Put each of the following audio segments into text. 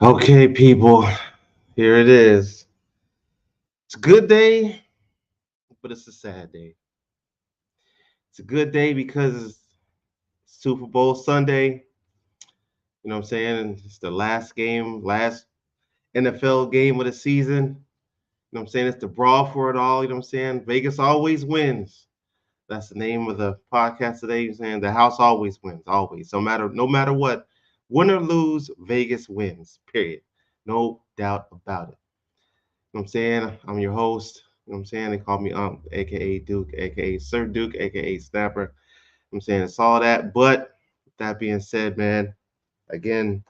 Okay, people, here it is. It's a good day, but it's a sad day. It's a good day because it's Super Bowl Sunday. You know what I'm saying? It's the last game, last NFL game of the season. You know what I'm saying? It's the brawl for it all. You know what I'm saying? Vegas always wins. That's the name of the podcast today. You're saying the house always wins, always. No matter what, win or lose, Vegas wins. Period. No doubt about it. You know what I'm saying? I'm your host. You know what I'm saying? They call me aka Duke, aka Sir Duke, aka Snapper. You know what I'm saying? It's all that. But with that being said, man, again,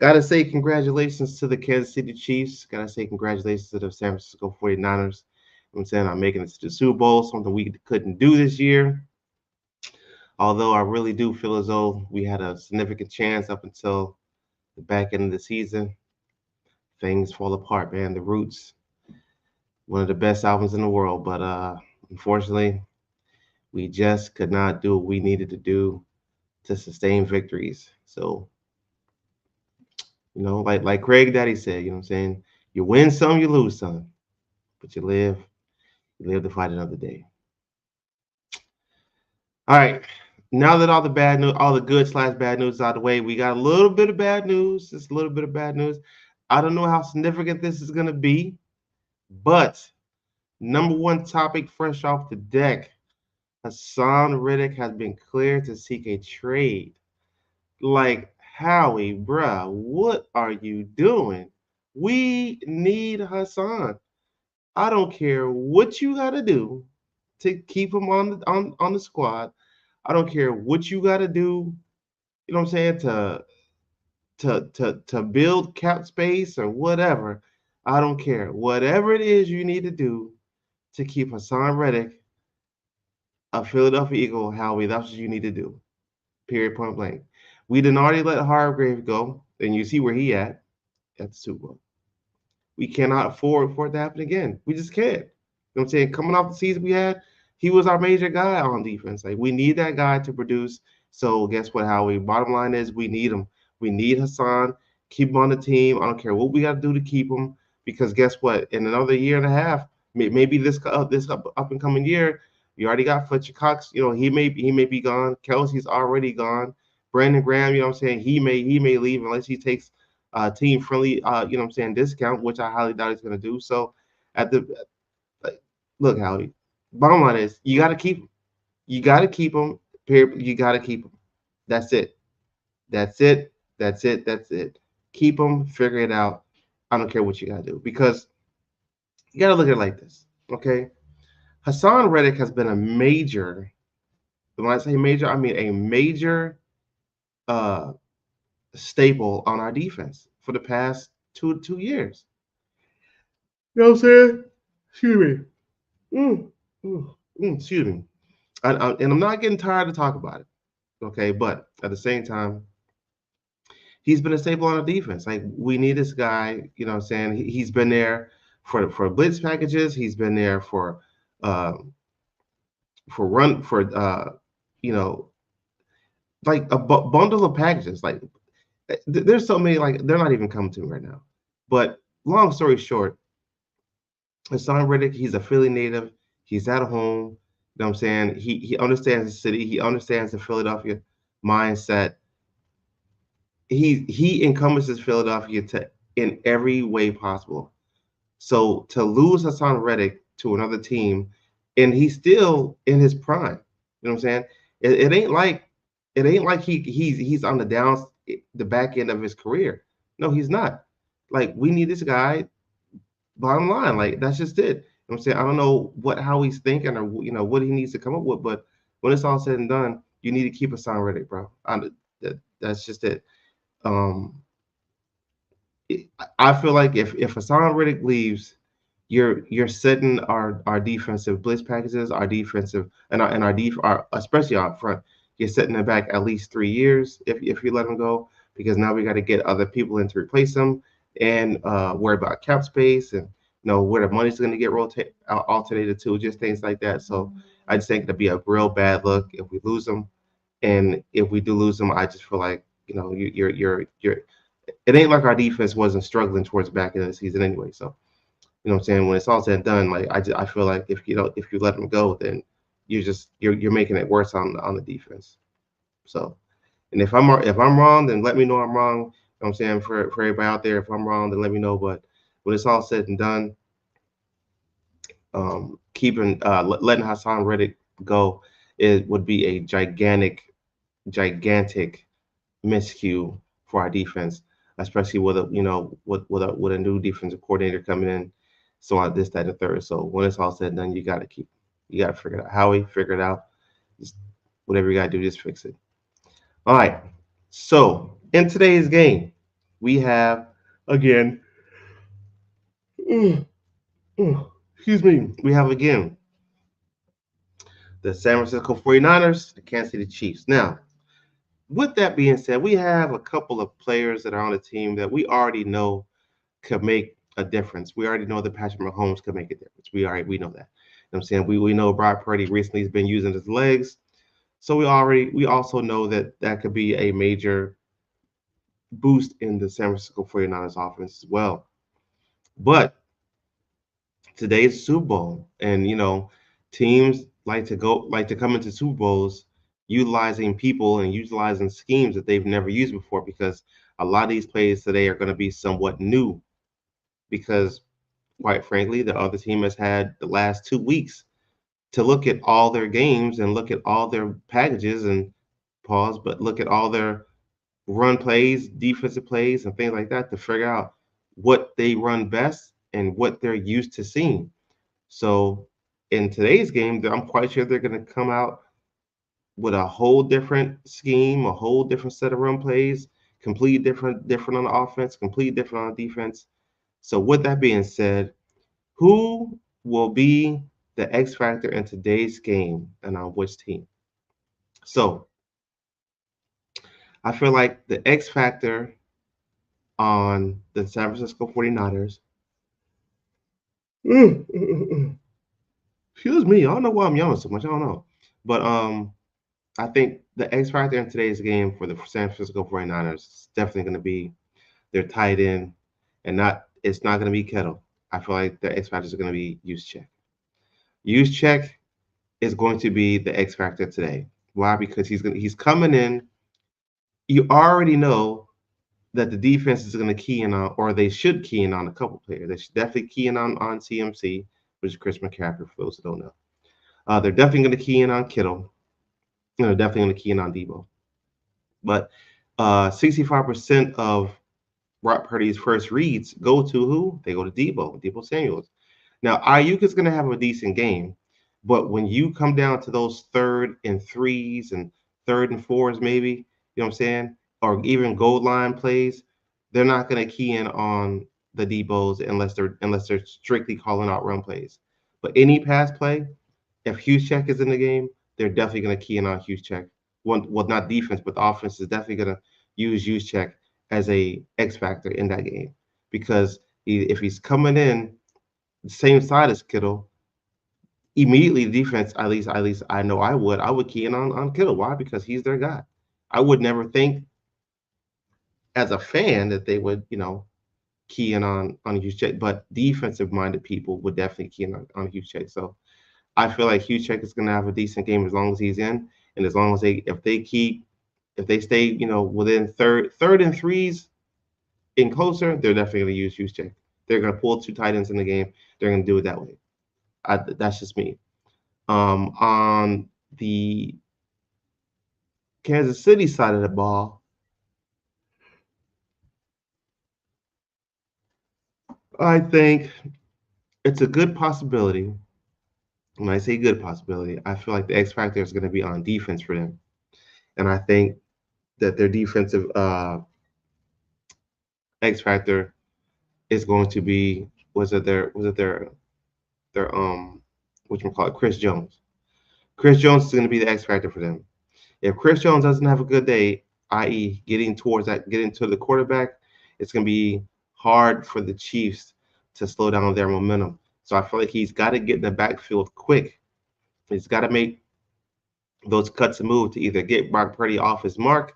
gotta say congratulations to the Kansas City Chiefs. Gotta say congratulations to the San Francisco 49ers. You know what I'm saying? I'm making it to the Super Bowl, something we couldn't do this year. Although I really do feel as though we had a significant chance up until the back end of the season. Things fall apart, man. The Roots, one of the best albums in the world, but unfortunately, we just could not do what we needed to do to sustain victories. So, like Craig Daddy said, you know what I'm saying? You win some, you lose some, but you live to fight another day. All right. Now that all the bad news, all the good slash bad news is out of the way, we got a little bit of bad news. Just a little bit of bad news. I don't know how significant this is gonna be, but number one topic fresh off the deck. Hassan Riddick has been cleared to seek a trade. Like, Howie, bruh, what are you doing? We need Hassan. I don't care what you got to do to keep him on the squad. I don't care what you got to do. You know what I'm saying to build cap space or whatever. I don't care. Whatever it is you need to do to keep Hassan Reddick a Philadelphia Eagle, Howie, that's what you need to do. Period. Point blank. We didn't already let Hargrave go, and you see where he at the Super Bowl. We cannot afford for it to happen again. We just can't. You know what I'm saying? Coming off the season we had, he was our major guy on defense. Like we need that guy to produce. So guess what, Howie? Bottom line is we need him. We need Hassan. Keep him on the team. I don't care what we got to do to keep him because guess what? In another year and a half, maybe this up and coming year, you already got Fletcher Cox. You know he may be gone. Kelsey's already gone. Brandon Graham, you know what I'm saying? He may leave unless he takes team friendly, you know what I'm saying, discount, which I highly doubt he's going to do. So at the like, look, Howdy, bottom line is you got to keep him. You got to keep him. You got to keep him. That's it. That's it. That's it. That's it. Keep him. Figure it out. I don't care what you got to do because you got to look at it like this. Okay. Hassan Reddick has been a major, when I say major, I mean a major uh, staple on our defense for the past two years. You know what I'm saying? Excuse me. Excuse me. And I'm not getting tired to talk about it. Okay, but at the same time, he's been a staple on the defense. Like we need this guy. You know what I'm saying? He's been there for blitz packages. He's been there uh, for run for you know like a bundle of packages. Like there's so many. Like they're not even coming to me right now. But long story short, Hassan Riddick, he's a Philly native. He's at home. You know what I'm saying? He understands the city. He understands the Philadelphia mindset. He encompasses Philadelphia in every way possible. So to lose Hassan Reddick to another team, and he's still in his prime. You know what I'm saying? It ain't like he's on the back end of his career. No, he's not. Like we need this guy. Bottom line, like that's just it. You know what I'm saying? I don't know how he's thinking or what he needs to come up with, but when it's all said and done, you need to keep Hassan Reddick, bro. That's just it. Um, I feel like if Hassan Riddick leaves, you're setting our defensive blitz packages, our defensive our especially out front. You're setting it back at least 3 years if you let him go because now we got to get other people in to replace him and worry about cap space and where the money's going to get alternated to, just things like that. So I just think it'd be a real bad look if we lose him, and if we do lose him, I just feel like you're it ain't like our defense wasn't struggling towards the back end of the season anyway. So you know what I'm saying? When it's all said and done, like I feel like if you let them go, then you're making it worse on the defense. So and if I'm wrong, then let me know I'm wrong. You know what I'm saying for everybody out there, if I'm wrong, then let me know. But when it's all said and done, keeping letting Hassan Reddick go, it would be a gigantic miscue for our defense, especially with a with a new defensive coordinator coming in, so on this, that, and the third. So when it's all said and done, you got to figure it out. Howie, figure it out. Just whatever you got to do, just fix it. All right. So in today's game, we have again, mm, excuse me, we have again the San Francisco 49ers, the Kansas City Chiefs. Now, with that being said, we have a couple of players that are on the team that we already know could make a difference. We already know that Patrick Mahomes could make a difference. We know that. You know what I'm saying? We know Brock Purdy recently has been using his legs. So we also know that that could be a major boost in the San Francisco 49ers offense as well. But today's Super Bowl, and teams like to come into Super Bowls utilizing people and utilizing schemes that they've never used before, because a lot of these plays today are going to be somewhat new, because quite frankly the other team has had the last 2 weeks to look at all their games and look at all their packages and pause, but look at all their run plays, defensive plays, and things like that to figure out what they run best and what they're used to seeing. So in today's game, I'm quite sure they're going to come out with a whole different scheme, a whole different set of run plays, complete different on the offense, complete different on the defense. So with that being said, who will be the X factor in today's game and on which team? So I feel like the X factor on the San Francisco 49ers. Excuse me. I don't know why I'm yawning so much. I don't know. But I think the X factor in today's game for the San Francisco 49ers is definitely going to be their tight end, and it's not going to be Kettle. I feel like the X factor is going to be Juszczyk. Juszczyk is going to be the X factor today. Why? Because he's coming in. You already know that the defense is going to key in on, or they should key in on a couple players. They should definitely key in on CMC, which is Chris McCaffrey, for those who don't know. They're definitely going to key in on Kittle. They're definitely going to key in on Debo. But 65% of Brock Purdy's first reads go to who? They go to Debo Samuels. Now, Ayuk is going to have a decent game, but when you come down to those third and threes and third and fours, maybe, you know what I'm saying, or even goal line plays, they're not going to key in on the Debos unless they're strictly calling out run plays. But any pass play, if Juszczyk is in the game, they're definitely going to key in on Juszczyk. Well, not defense, but the offense is definitely going to use Juszczyk as a X factor in that game, because if he's coming in the same side as Kittle, immediately the defense, at least I know I would key in on Kittle. Why? Because he's their guy. I would never think as a fan that they would, key in on Juszczyk, but defensive minded people would definitely key in on Juszczyk. So I feel like Juszczyk is going to have a decent game as long as he's in, and as long as if they stay, within third and threes in closer, they're definitely going to use Juszczyk. They're going to pull two tight ends in the game. They're going to do it that way. That's just me. On the Kansas City side of the ball, I think it's a good possibility. When I say good possibility, I feel like the X factor is going to be on defense for them, and I think that their defensive X factor is going to be their what you call it, Chris Jones. Chris Jones is going to be the X factor for them. If Chris Jones doesn't have a good day, i.e., getting to the quarterback, it's going to be hard for the Chiefs to slow down their momentum. So I feel like he's got to get in the backfield quick. He's got to make those cuts and moves to either get Brock Purdy off his mark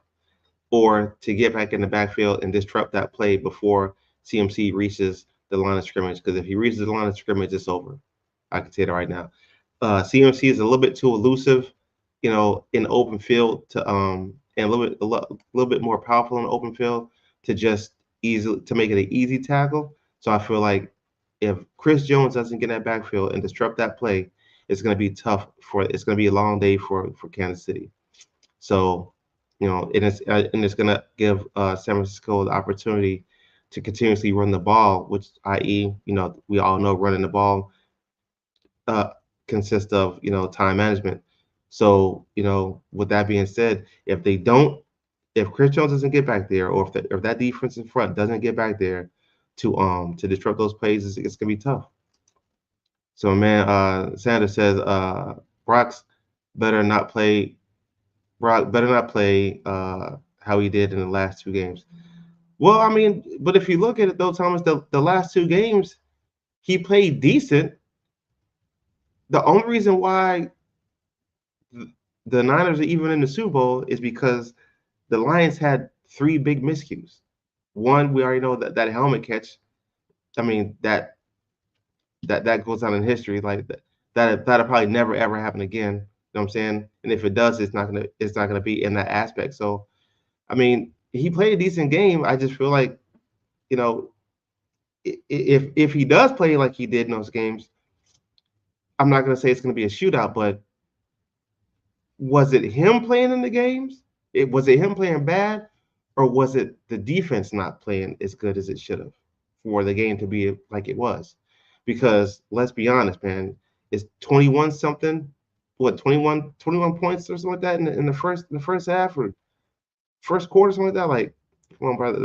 or to get back in the backfield and disrupt that play before CMC reaches the line of scrimmage. Because if he reaches the line of scrimmage, it's over. I can say that right now. CMC is a little bit too elusive, in open field and a little bit more powerful in the open field to just easily to make it an easy tackle. So I feel like if Chris Jones doesn't get in that backfield and disrupt that play, it's going to be tough it's going to be a long day for Kansas City. So, and it's going to give San Francisco the opportunity to continuously run the ball, which, i.e., we all know running the ball uh, consists of time management. So, with that being said, if Chris Jones doesn't get back there, or if that defense in front doesn't get back there to disrupt those plays, it's gonna be tough. So, man, Sanders says Brock's better not play. Brock better not play how he did in the last two games. Well, I mean, but if you look at it though, Thomas, the last two games he played decent. The only reason why the Niners are even in the Super Bowl is because the Lions had three big miscues. One, we already know that helmet catch. I mean, that goes down in history. Like that'll probably never ever happen again. You know what I'm saying? And if it does, it's not gonna be in that aspect. So I mean, he played a decent game. I just feel like, you know, if he does play like he did in those games, I'm not gonna say it's gonna be a shootout, but was it him playing in the games? Was it him playing bad, or was it the defense not playing as good as it should have for the game to be like it was? Because let's be honest, man, it's 21 something, what 21 points or something like that in the first half or first quarter, something like that. Like, come on, brother,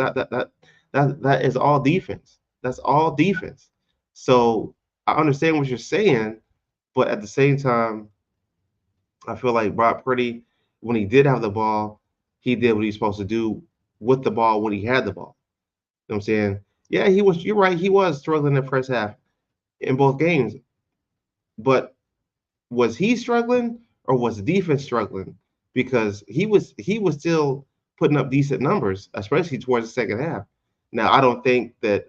that is all defense. That's all defense. So I understand what you're saying, but at the same time, I feel like Brock Purdy, when he did have the ball, he did what he's supposed to do with the ball when he had the ball. You know what I'm saying? Yeah, he was. You're right. He was struggling in the first half in both games. But was he struggling or was the defense struggling? Because he was still putting up decent numbers, especially towards the second half. Now, I don't think that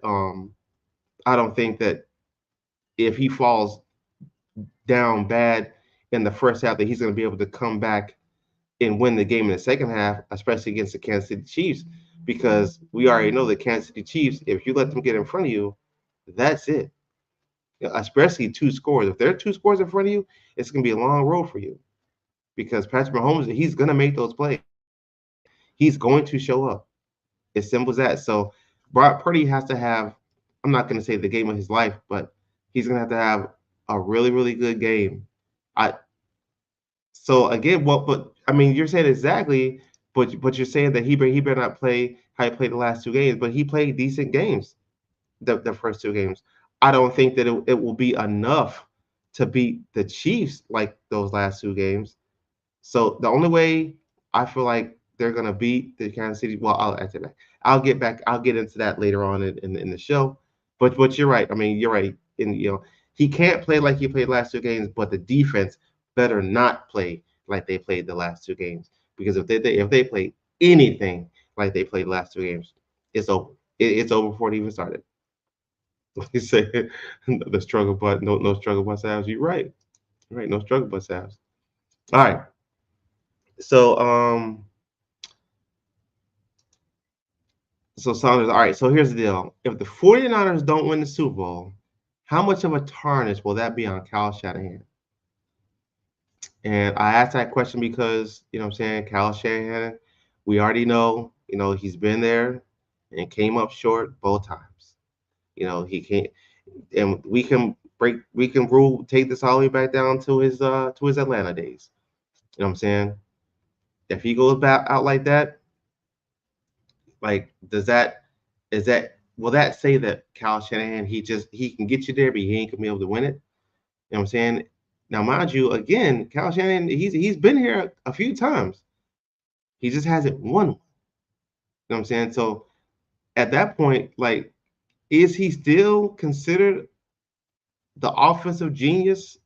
if he falls down bad in the first half, that he's going to be able to come back and win the game in the second half, especially against the Kansas City Chiefs, because we already know the Kansas City Chiefs, if you let them get in front of you, that's it. Especially two scores. If there are two scores in front of you, it's going to be a long road for you because Patrick Mahomes, he's going to make those plays. He's going to show up. As simple as that. So Brock Purdy has to have, I'm not going to say the game of his life, but he's going to have a really, really good game. I So again, but I mean, you're saying exactly, but you're saying that he better not play how he played the last two games, but he played decent games the first two games. I don't think that it will be enough to beat the Chiefs like those last two games. So the only way I feel like they're gonna beat the Kansas City. Well, I'll answer that. I'll get back. I'll get into that later on in the show. But you're right. I mean, you're right. And he can't play like he played last two games, but the defense better not play like they played the last two games. Because if they play anything like they played the last two games, it's over. It's over before it even started. You say the struggle, but no struggle bus abs. You're right. You're right. No struggle bus abs. All right. So Saunders, all right, so here's the deal. If the 49ers don't win the Super Bowl, how much of a tarnish will that be on Kyle Shanahan? And I asked that question because, what I'm saying, Kyle Shanahan, we already know, he's been there and came up short both times. He can't, and take this all the way back down to his Atlanta days. You know what I'm saying? If he goes back out like that, like, will that say that Kyle Shanahan, he can get you there, but he ain't gonna be able to win it? You know what I'm saying? Now, mind you, again, Kyle Shanahan, he's been here a few times. He just hasn't won. You know what I'm saying? So at that point, like, is he still considered the offensive genius,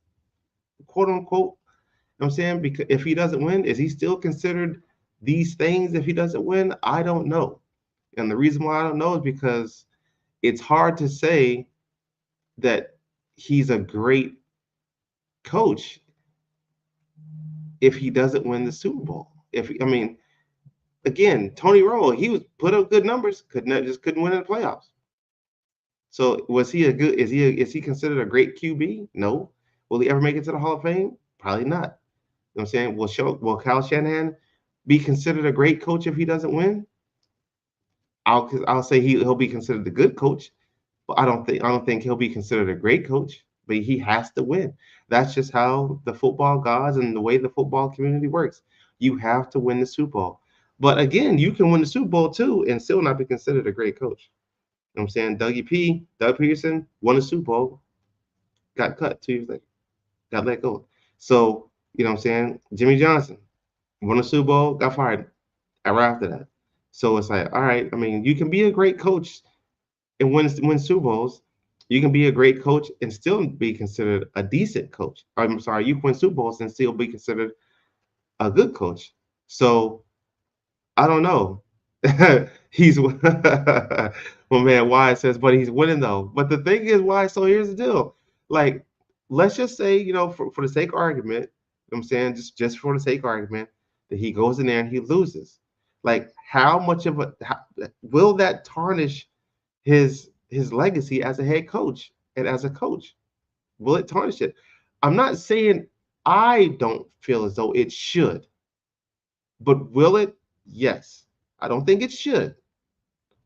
quote unquote? You know what I'm saying? Because if he doesn't win, is he still considered these things if he doesn't win? I don't know. And the reason why I don't know is because it's hard to say that he's a great coach if he doesn't win the Super Bowl. If I mean, again, Tony Romo, he was put up good numbers, couldn't win in the playoffs. So was he a good? Is he considered a great QB? No. Will he ever make it to the Hall of Fame? Probably not. You know what I'm saying? Will Kyle Shanahan be considered a great coach if he doesn't win? I'll say he'll be considered a good coach, but I don't think he'll be considered a great coach. But he has to win. That's just how the football gods and the way the football community works. You have to win the Super Bowl. But again, you can win the Super Bowl too and still not be considered a great coach. You know what I'm saying? Doug Peterson won the Super Bowl, got cut 2 years later, got let go. So, you know what I'm saying? Jimmy Johnson won the Super Bowl, got fired right after that. So it's like, all right, I mean, you can be a great coach and win Super Bowls. You can be a great coach and still be considered a decent coach. I'm sorry, you can win Super Bowls and still be considered a good coach. So I don't know. He's my man Wise says, but he's winning though. But the thing is, why? So here's the deal. Like, let's just say, for the sake of argument, you know what I'm saying, just for the sake of argument, that he goes in there and he loses. Like, how much of will that tarnish his legacy as a head coach and as a coach? Will it tarnish it? I'm not saying I don't feel as though it should, but will it? Yes. I don't think it should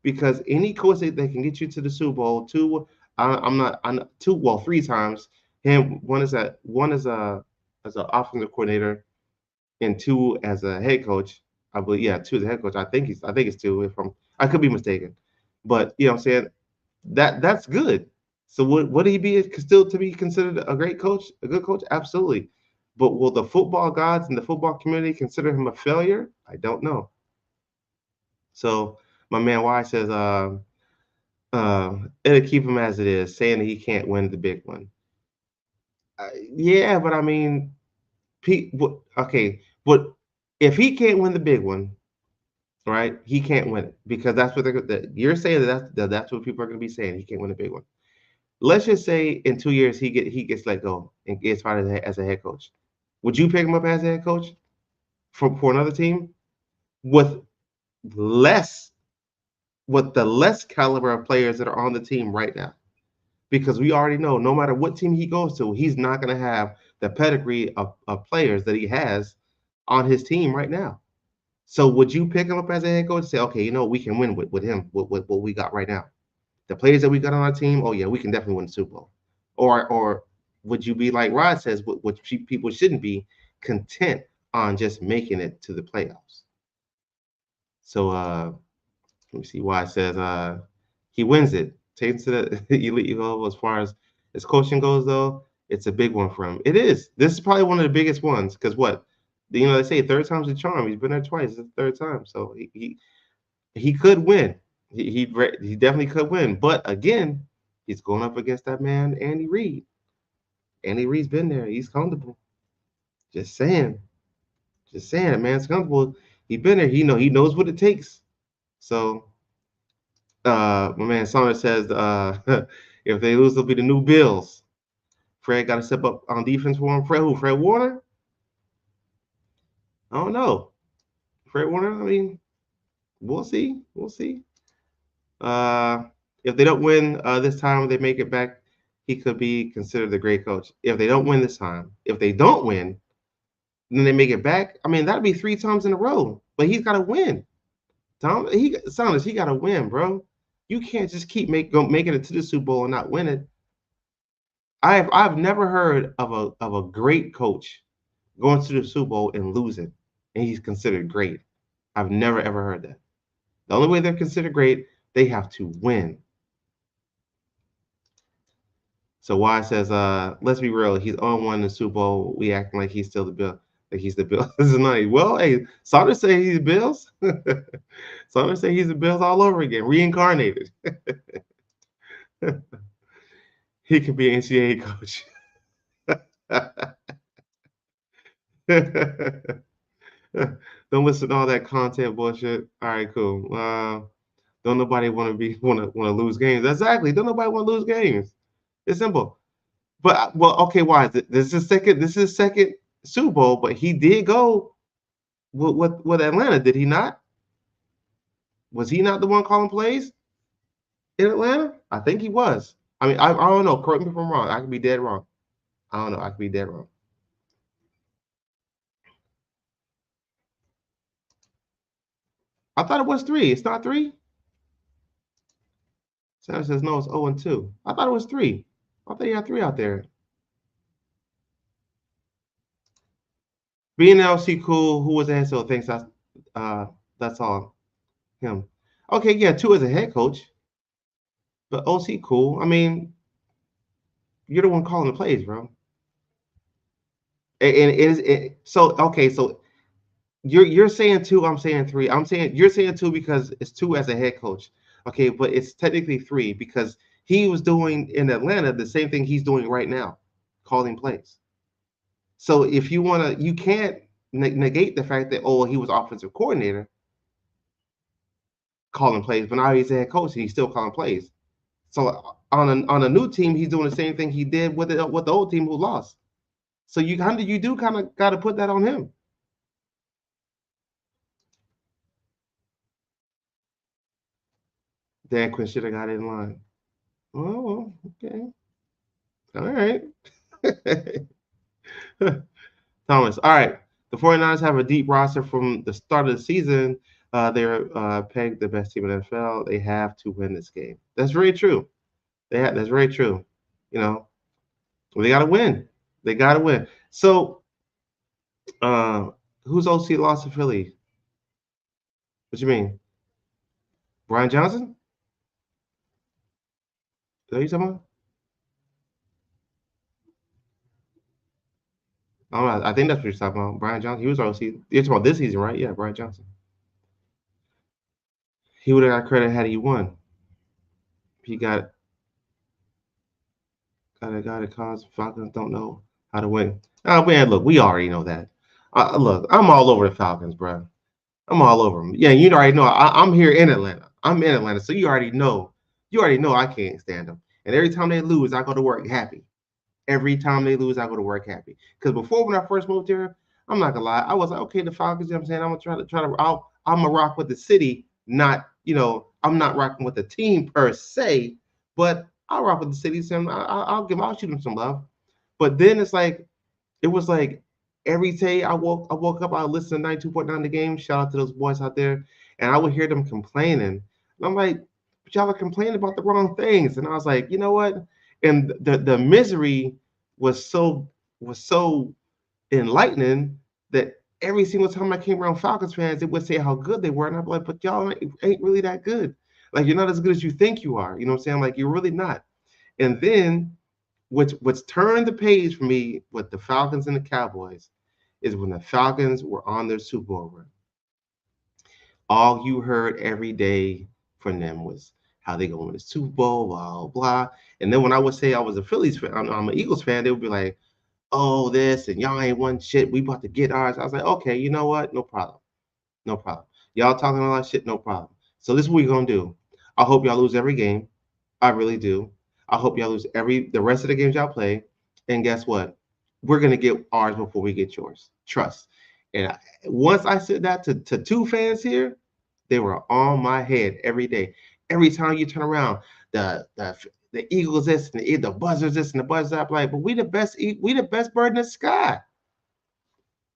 because any coach that can get you to the Super Bowl, I'm not two, well, 3 times. Him, one as an offensive coordinator, and 2 as a head coach. I believe, yeah, 2 as a head coach. I think it's 2. If I could be mistaken, but you know, what I'm saying that's good. So would he be still to be considered a great coach, a good coach? Absolutely. But will the football gods and the football community consider him a failure? I don't know. So my man Y says, it'll keep him as it is, saying that he can't win the big one. Yeah, but I mean, okay, but if he can't win the big one, right? He can't win it because that's what you're saying that's what people are going to be saying. He can't win the big one. Let's just say in 2 years he gets let go and gets fired as a head coach. Would you pick him up as a head coach for another team with less with the less caliber of players that are on the team right now? Because we already know no matter what team he goes to, he's not going to have the pedigree of players that he has on his team right now. So would you pick him up as a head coach and say, okay, we can win with him, with what we got right now? The players that we got on our team, oh yeah, we can definitely win the Super Bowl. Or would you be like Rod says, what people shouldn't be content on just making it to the playoffs? So let me see why it says he wins it. Takes to the elite level as far as coaching goes though, it's a big one for him. It is. This is probably one of the biggest ones because what they say third time's a charm. He's been there twice. It's the third time, so he could win. He definitely could win. But again, he's going up against that man Andy Reid. Andy Reid's been there. He's comfortable. Just saying. Just saying. That man's comfortable. He been there. He knows what it takes. So my man Saunders says if they lose, they'll be the new Bills. Fred got to step up on defense for him. Fred who? Fred Warner? I don't know. Fred Warner. I mean, we'll see. We'll see. Uh, if they don't win this time, they make it back. He could be considered a great coach. If they don't win this time, if they don't win, then they make it back. I mean, that'd be 3 times in a row. But he's got to win. Saunders, he got to win, bro. You can't just keep making it to the Super Bowl and not win it. I've never heard of a great coach going to the Super Bowl and losing, and he's considered great. I've never ever heard that. The only way they're considered great, they have to win. So Y says, let's be real, he's on one in the Super Bowl. We acting like he's still the Bill, like he's the Bills. This is nice. Well, hey, Saunders say he's Bills. Saunders say he's the Bills all over again, reincarnated. He could be an NCAA coach. Don't don't listen to all that content bullshit. All right, cool. Don't nobody want to lose games. Exactly. Don't nobody want to lose games. It's simple. But well, okay, why? This is second Super Bowl, but he did go with Atlanta, did he not? Was he not the one calling plays in Atlanta? I think he was. I mean, I don't know. Correct me if I'm wrong. I could be dead wrong. I don't know. I could be dead wrong. I thought it was three. It's not three. Sam says no. It's 0-2. I thought it was three. I thought you had three out there. Being LC cool. Who was the head so thinks that's all him. Okay, yeah, two as a head coach, but OC cool. I mean, you're the one calling the plays, bro. And it is so okay. So you're saying two. I'm saying three. I'm saying you're saying two because it's two as a head coach. Okay, but it's technically three because he was doing in Atlanta the same thing he's doing right now, calling plays. So if you want to, you can't negate the fact that oh he was offensive coordinator calling plays, but now he's a head coach and he's still calling plays. So on a new team, he's doing the same thing he did with the old team who lost. So you do kind of got to put that on him. Dan Quinn should have got it in line. Oh, okay. All right. Thomas. All right. The 49ers have a deep roster from the start of the season. They're pegged the best team in the NFL. They have to win this game. That's very true. That's very true. You know, they got to win. They got to win. So, uh, who's OC lost to Philly? What you mean? Brian Johnson? Is that what you talking about? I don't know. I think that's what you're talking about. Brian Johnson. He was OC. You're talking about this season, right? Yeah, Brian Johnson. He would have got credit had he won. He got it cause Falcons don't know how to win. Man, look, we already know that. Look, I'm all over the Falcons, bro. I'm all over them. Yeah, you already know. I'm here in Atlanta. I'm in Atlanta, so you already know. You already know I can't stand them. And every time they lose, I go to work happy. Every time they lose, I go to work happy. Because before when I first moved here, I'm not gonna lie, I was like, okay, the Falcons. You know what I'm saying, I'm gonna I'm gonna rock with the city, not I'm not rocking with the team per se, but I'll rock with the city. So I'll shoot them some love. But then it was like every day I woke up, I listened to 92.9 the game. Shout out to those boys out there, and I would hear them complaining. And I'm like, but y'all are complaining about the wrong things. And I was like, you know what? And the misery was so enlightening that every single time I came around Falcons fans, they would say how good they were, and I'm like, but y'all ain't really that good. Like you're not as good as you think you are. You know what I'm saying? Like you're really not. And then what's turned the page for me with the Falcons and the Cowboys is when the Falcons were on their Super Bowl run. All you heard every day from them was how they going to win the Super Bowl, blah blah. And then when I would say I was a Phillies fan, I'm an Eagles fan, they would be like, "Oh, this and y'all ain't won shit. We about to get ours." I was like, "Okay, you know what? No problem, no problem. Y'all talking a lot of shit, no problem. So this is what we're gonna do. I hope y'all lose every game. I really do. I hope y'all lose the rest of the games y'all play. And guess what? We're gonna get ours before we get yours. Trust." And once I said that to two fans here, they were on my head every day. Every time you turn around, the Eagles this and the Buzzards this and the Buzzards that. Like, but we the best bird in the sky.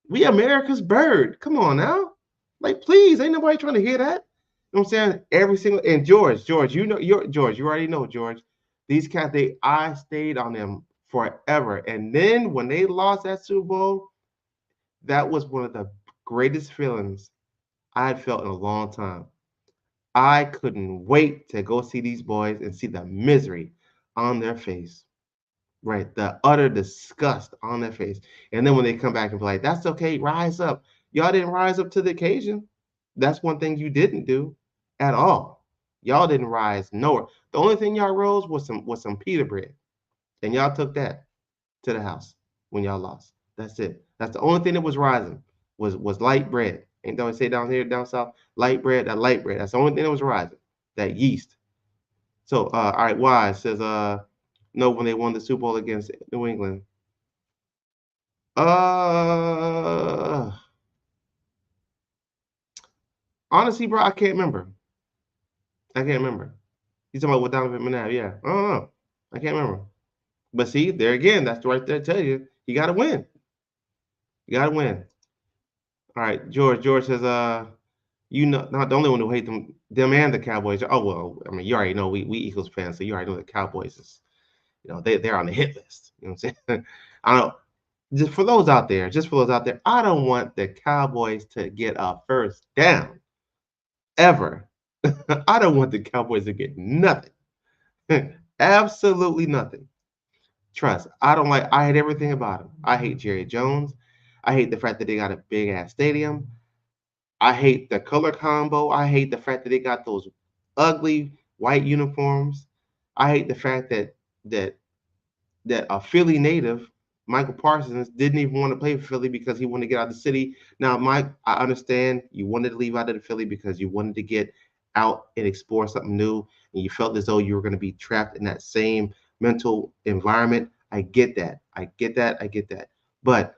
We America's bird. Come on now. Like, please, ain't nobody trying to hear that. You know what I'm saying? Every single and George, you know George, you already know, George. These cats, I stayed on them forever. And then when they lost that Super Bowl, that was one of the greatest feelings I had felt in a long time. I couldn't wait to go see these boys and see the misery on their face. Right, the utter disgust on their face. And then when they come back and be like, that's okay, rise up. Y'all didn't rise up to the occasion. That's one thing you didn't do at all. Y'all didn't rise nowhere. The only thing y'all rose was some pita bread. And y'all took that to the house when y'all lost. That's it. That's the only thing that was rising was light bread. Ain't that what they say down here, down south? Light bread, that light bread. That's the only thing that was rising. That yeast. So, all right, Wise says, no, when they won the Super Bowl against New England. Uh, Honestly, bro, I can't remember. I can't remember. You talking about with Donovan McNabb? Yeah, I don't know. I can't remember. But see, there again, that's right there. Tell you, you got to win. You got to win. All right, George. George says, you know, not the only one who hate them and the Cowboys. Oh well, I mean, you already know we Eagles fans, so you already know the Cowboys is, you know, they're on the hit list. You know what I'm saying? I don't. Just for those out there, I don't want the Cowboys to get a first down ever. I don't want the Cowboys to get nothing. Absolutely nothing. Trust. I hate everything about them. I hate Jerry Jones. I hate the fact that they got a big ass stadium. I hate the color combo. I hate the fact that they got those ugly white uniforms. I hate the fact that that a Philly native, Michael Parsons, didn't even want to play for Philly because he wanted to get out of the city. Now, Mike, I understand you wanted to leave out of the Philly because you wanted to get out and explore something new, and you felt as though you were going to be trapped in that same mental environment. I get that. I get that. I get that. But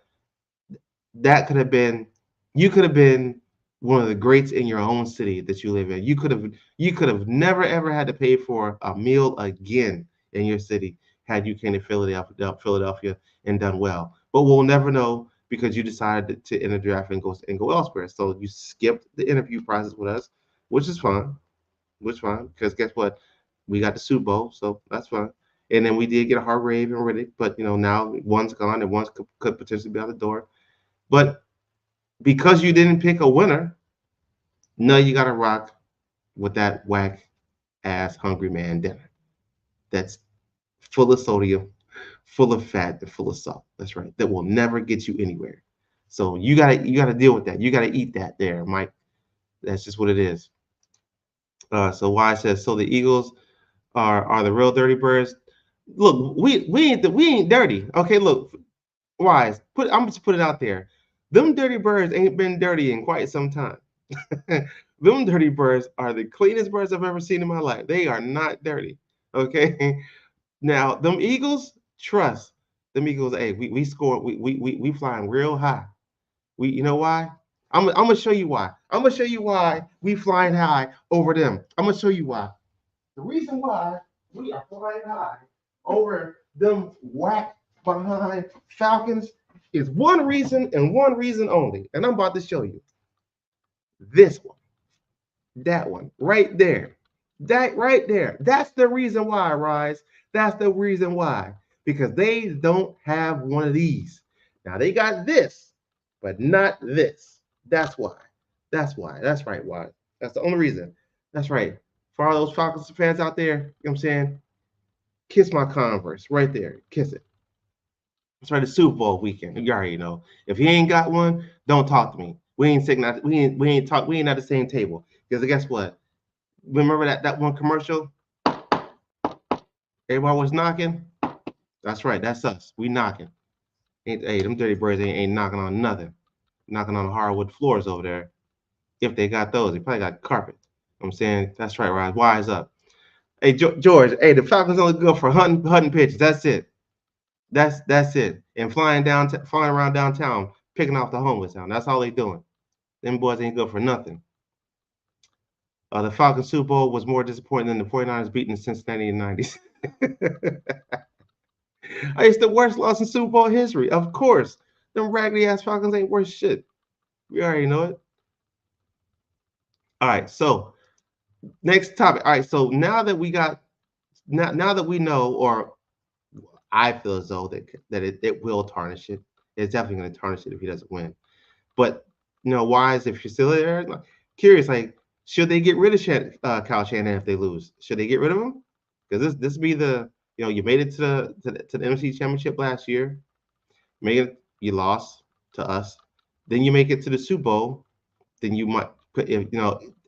that could have been you could have been one of the greats in your own city that you live in. You could have never ever had to pay for a meal again in your city had you came to Philadelphia and done well. But we'll never know because you decided to enter draft and go elsewhere. So you skipped the interview process with us, which is fine. Which is fine because guess what? We got the Super Bowl, so that's fine. And then we did get a Hargrave and Riddick, but now one's gone and one could potentially be out the door. But because you didn't pick a winner, now you got to rock with that whack ass Hungry Man dinner. That's full of sodium, full of fat, and full of salt. That's right. That will never get you anywhere. So you gotta deal with that. You gotta eat that there, Mike. That's just what it is. So why says so the Eagles are the real dirty birds. Look, we ain't dirty. Okay, look, Wise. I'm just put it out there. Them dirty birds ain't been dirty in quite some time. Them dirty birds are the cleanest birds I've ever seen in my life. They are not dirty. Okay. Now, them Eagles, trust them Eagles. Hey, we score. We flying real high. You know why? I'm gonna show you why. I'm gonna show you why we flying high over them. I'm gonna show you why. The reason why we are flying high over them whack behind Falcons is one reason and one reason only. And I'm about to show you this one, that one, right there. That right there. That's the reason why, Rise. That's the reason why. Because they don't have one of these. Now they got this, but not this. That's why. That's why. That's right, why. That's the only reason. That's right. For all those Falcons fans out there, you know what I'm saying? Kiss my Converse right there. Kiss it. That's right, the Super Bowl weekend. You already know. If he ain't got one, don't talk to me. We ain't sitting at we ain't at the same table. Because guess what? Remember that one commercial? Everybody was knocking. That's right. That's us. We knocking. Hey, them dirty birds ain't knocking on nothing. Knocking on hardwood floors over there. If they got those, they probably got carpet. I'm saying that's right, Rod. Wise up. Hey, George. Hey, the Falcons only good for hunting pitches. That's it. That's it. And flying around downtown, picking off the homeless town. That's all they doing. Them boys ain't good for nothing. The Falcons Super Bowl was more disappointing than the 49ers beating Cincinnati in the 90s. It's the worst loss in Super Bowl history. Of course. Them raggedy ass Falcons ain't worth shit. We already know it. All right, so next topic. All right, so now that we got now that we know, or I feel as though that it will tarnish it. It's definitely going to tarnish it if he doesn't win. But why is if you're still there, like, curious, like should they get rid of Kyle Shanahan if they lose? Should they get rid of him? Because this be the you made it to the NFC Championship last year. You lost to us. Then you make it to the Super Bowl. Then you might put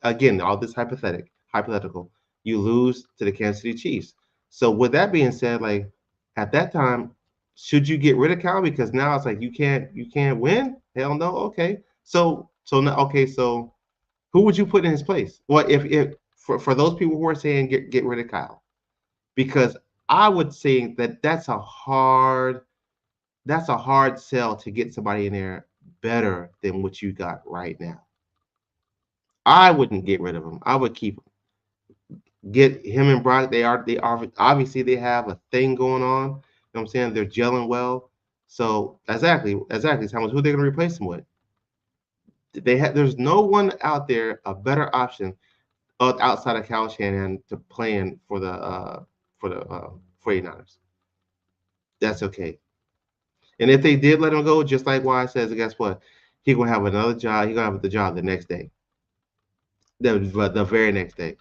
again all this hypothetical. You lose to the Kansas City Chiefs. So with that being said, like at that time, should you get rid of Kyle because now it's like you can't win? Hell no. Okay. So So now, okay, so who would you put in his place? Well, if for those people who are saying get rid of Kyle, because I would say that that's a hard sell to get somebody in there better than what you got right now. I wouldn't get rid of him. I would keep him. Get him and Brock. They are obviously they have a thing going on. You know what I'm saying? They're gelling well. So exactly, Thomas. Who they're gonna replace him with? There's no one out there a better option outside of Cal Shanahan to plan for the 49ers. That's okay. And if they did let him go, just like Wise says, guess what? He gonna have another job. He gonna have the job the next day, the very next day.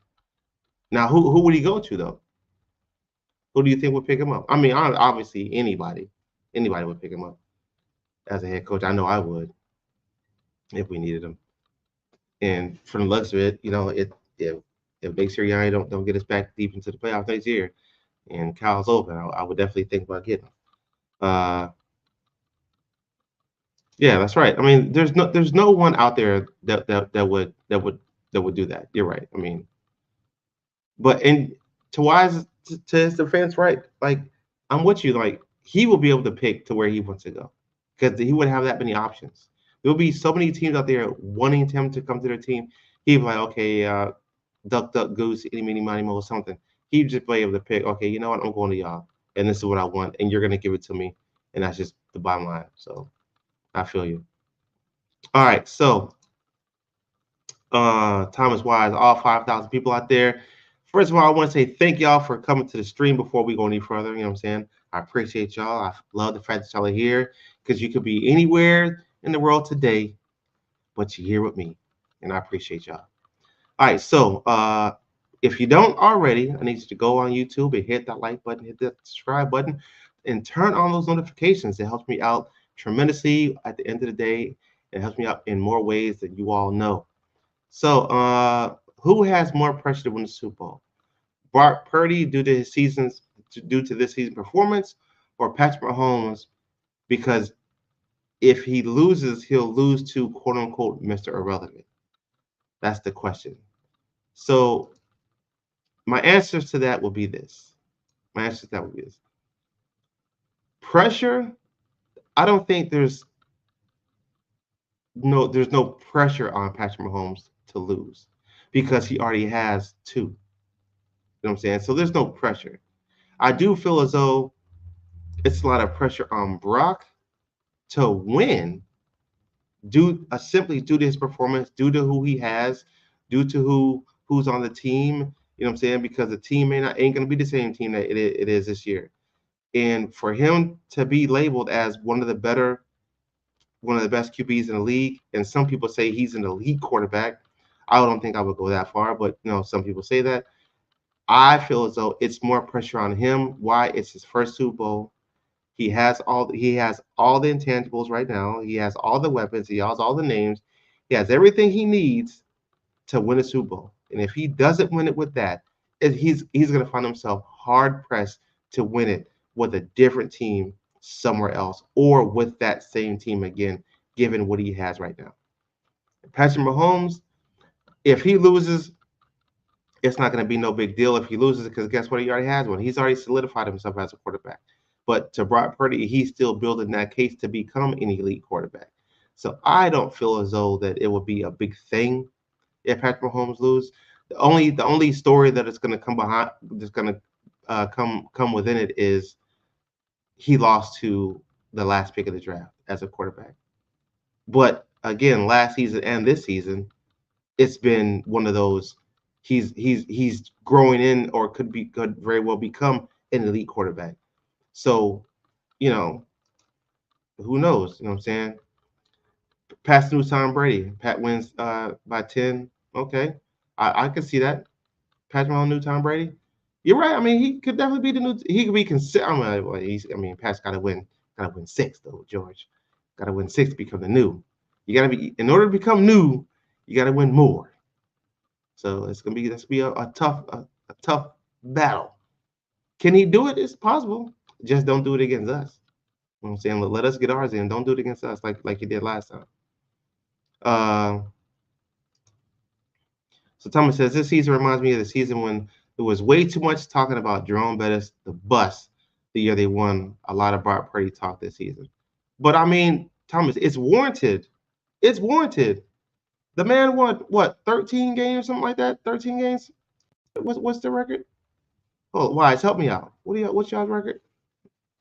Now, who would he go to though? Who do you think would pick him up? I mean, obviously anybody would pick him up as a head coach. I know I would if we needed him. And from the looks of it, if Big Sirianni don't get us back deep into the playoffs next year, and Kyle's open, I would definitely think about getting him. Uh, yeah, that's right. I mean, there's no one out there that would do that. You're right. I mean, but and to Wise to his defense, right? Like I'm with you. Like he will be able to pick to where he wants to go because he would have that many options. There will be so many teams out there wanting him to come to their team. He'd be like, okay, duck, duck, goose, any, mini, money, mo, something. He'd just be able to pick. Okay, you know what? I'm going to y'all, and this is what I want, and you're gonna give it to me, and that's just the bottom line. So I feel you. All right, so Thomas Wise, all 5,000 people out there. First of all, I want to say thank y'all for coming to the stream before we go any further. You know what I'm saying? I appreciate y'all. I love the fact that y'all are here because you could be anywhere in the world today, but you're here with me, and I appreciate y'all. All right, so if you don't already, I need you to go on YouTube and hit that like button, hit that subscribe button, and turn on those notifications. It helps me out tremendously at the end of the day. It helps me out in more ways than you all know. So, who has more pressure to win the Super Bowl? Brock Purdy due to this season performance, or Patrick Mahomes because if he loses, he'll lose to quote unquote Mr. Irrelevant. That's the question. So, my answers to that will be this. My answer to that will be this. Pressure. I don't think there's no pressure on Patrick Mahomes to lose because he already has two. You know what I'm saying? So there's no pressure. I do feel as though it's a lot of pressure on Brock to win simply due to his performance, due to who he has, due to who's on the team. You know what I'm saying? Because the team ain't gonna be the same team that it is this year. And for him to be labeled as one of the best QBs in the league, and some people say he's an elite quarterback. I don't think I would go that far, but some people say that. I feel as though it's more pressure on him. Why? It's his first Super Bowl. He has all the intangibles right now. He has all the weapons. He has all the names. He has everything he needs to win a Super Bowl. And if he doesn't win it with that, he's going to find himself hard pressed to win it with a different team somewhere else or with that same team again, given what he has right now. Patrick Mahomes, if he loses, it's not going to be no big deal if he loses because guess what? He already has one. He's already solidified himself as a quarterback. But to Brock Purdy, he's still building that case to become an elite quarterback. So I don't feel as though that it would be a big thing if Patrick Mahomes lose. The only story that is going to come behind, that's going to come within it is he lost to the last pick of the draft as a quarterback. But again, last season and this season, it's been one of those. He's growing in, or could very well become an elite quarterback. So, you know, who knows? You know what I'm saying? Pass through Tom Brady. Pat wins by 10. Okay. I can see that. Patrick Mahomes new Tom Brady. You're right. I mean, he could definitely be the new. He could be considered. Pat's got to win six though, George. Got to win six to become the new. You got to be in order to become new. You got to win more. So that's be a tough battle. Can he do it? It's possible. Just don't do it against us. You know what I'm saying? Let us get ours in. Don't do it against us like you did last time. Uh, so Thomas says this season reminds me of the season when there was way too much talking about Jerome Bettis, the bus, the year they won. A lot of Brock Purdy talk this season. But I mean, Thomas, it's warranted. It's warranted. The man won what, 13 games, something like that? 13 games? What's the record? Oh, Wise, help me out. What's y'all's record?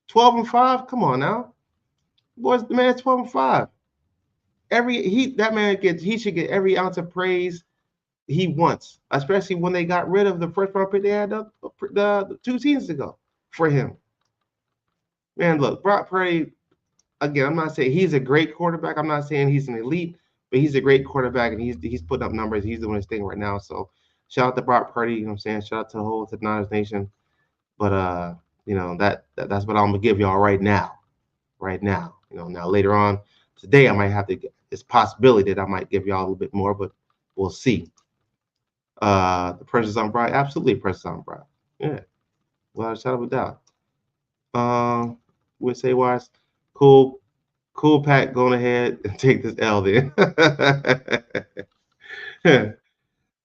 12 and 5? Come on now. Boys, the man's 12 and 5. That man he should get every ounce of praise he wants, especially when they got rid of the first round pick they had the 2 seasons ago for him. Man, look, Brock Purdy, again, I'm not saying he's a great quarterback. I'm not saying he's an elite, but he's a great quarterback, and he's putting up numbers. He's doing his thing right now. So shout out to Brock Purdy. You know what I'm saying? Shout out to the whole to Niners Nation. But that's what I'm gonna give y'all right now. Right now. Now later on today I might have to get this possibility that I might give y'all a little bit more, but we'll see. The pressure's on Brock. Absolutely pressure's on Brock. Yeah. Well, shout out with doubt. Would say Wise, cool, Pat, going ahead and take this L then.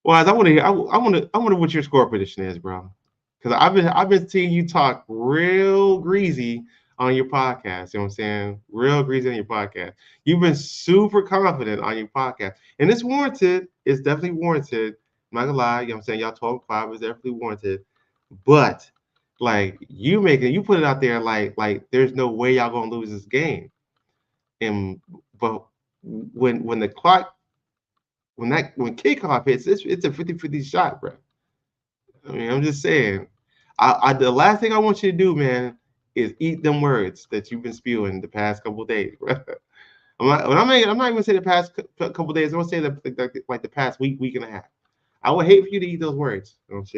Wise, I want to hear. I wonder what your score prediction is, bro. Because I've been seeing you talk real greasy on your podcast. You know what I'm saying? Real greasy on your podcast. You've been super confident on your podcast, and it's warranted. It's definitely warranted. I'm not gonna lie. You know what I'm saying? Y'all 12-5 is definitely warranted, but like you put it out there like there's no way y'all gonna lose this game. And but when the clock when kickoff hits, it's a 50-50 shot, bro. I mean, I'm just saying. The last thing I want you to do, man, is eat them words that you've been spewing the past couple of days, bro. I'm not even gonna say the past couple of days. I'm gonna say like the past week and a half. I would hate for you to eat those words. You know what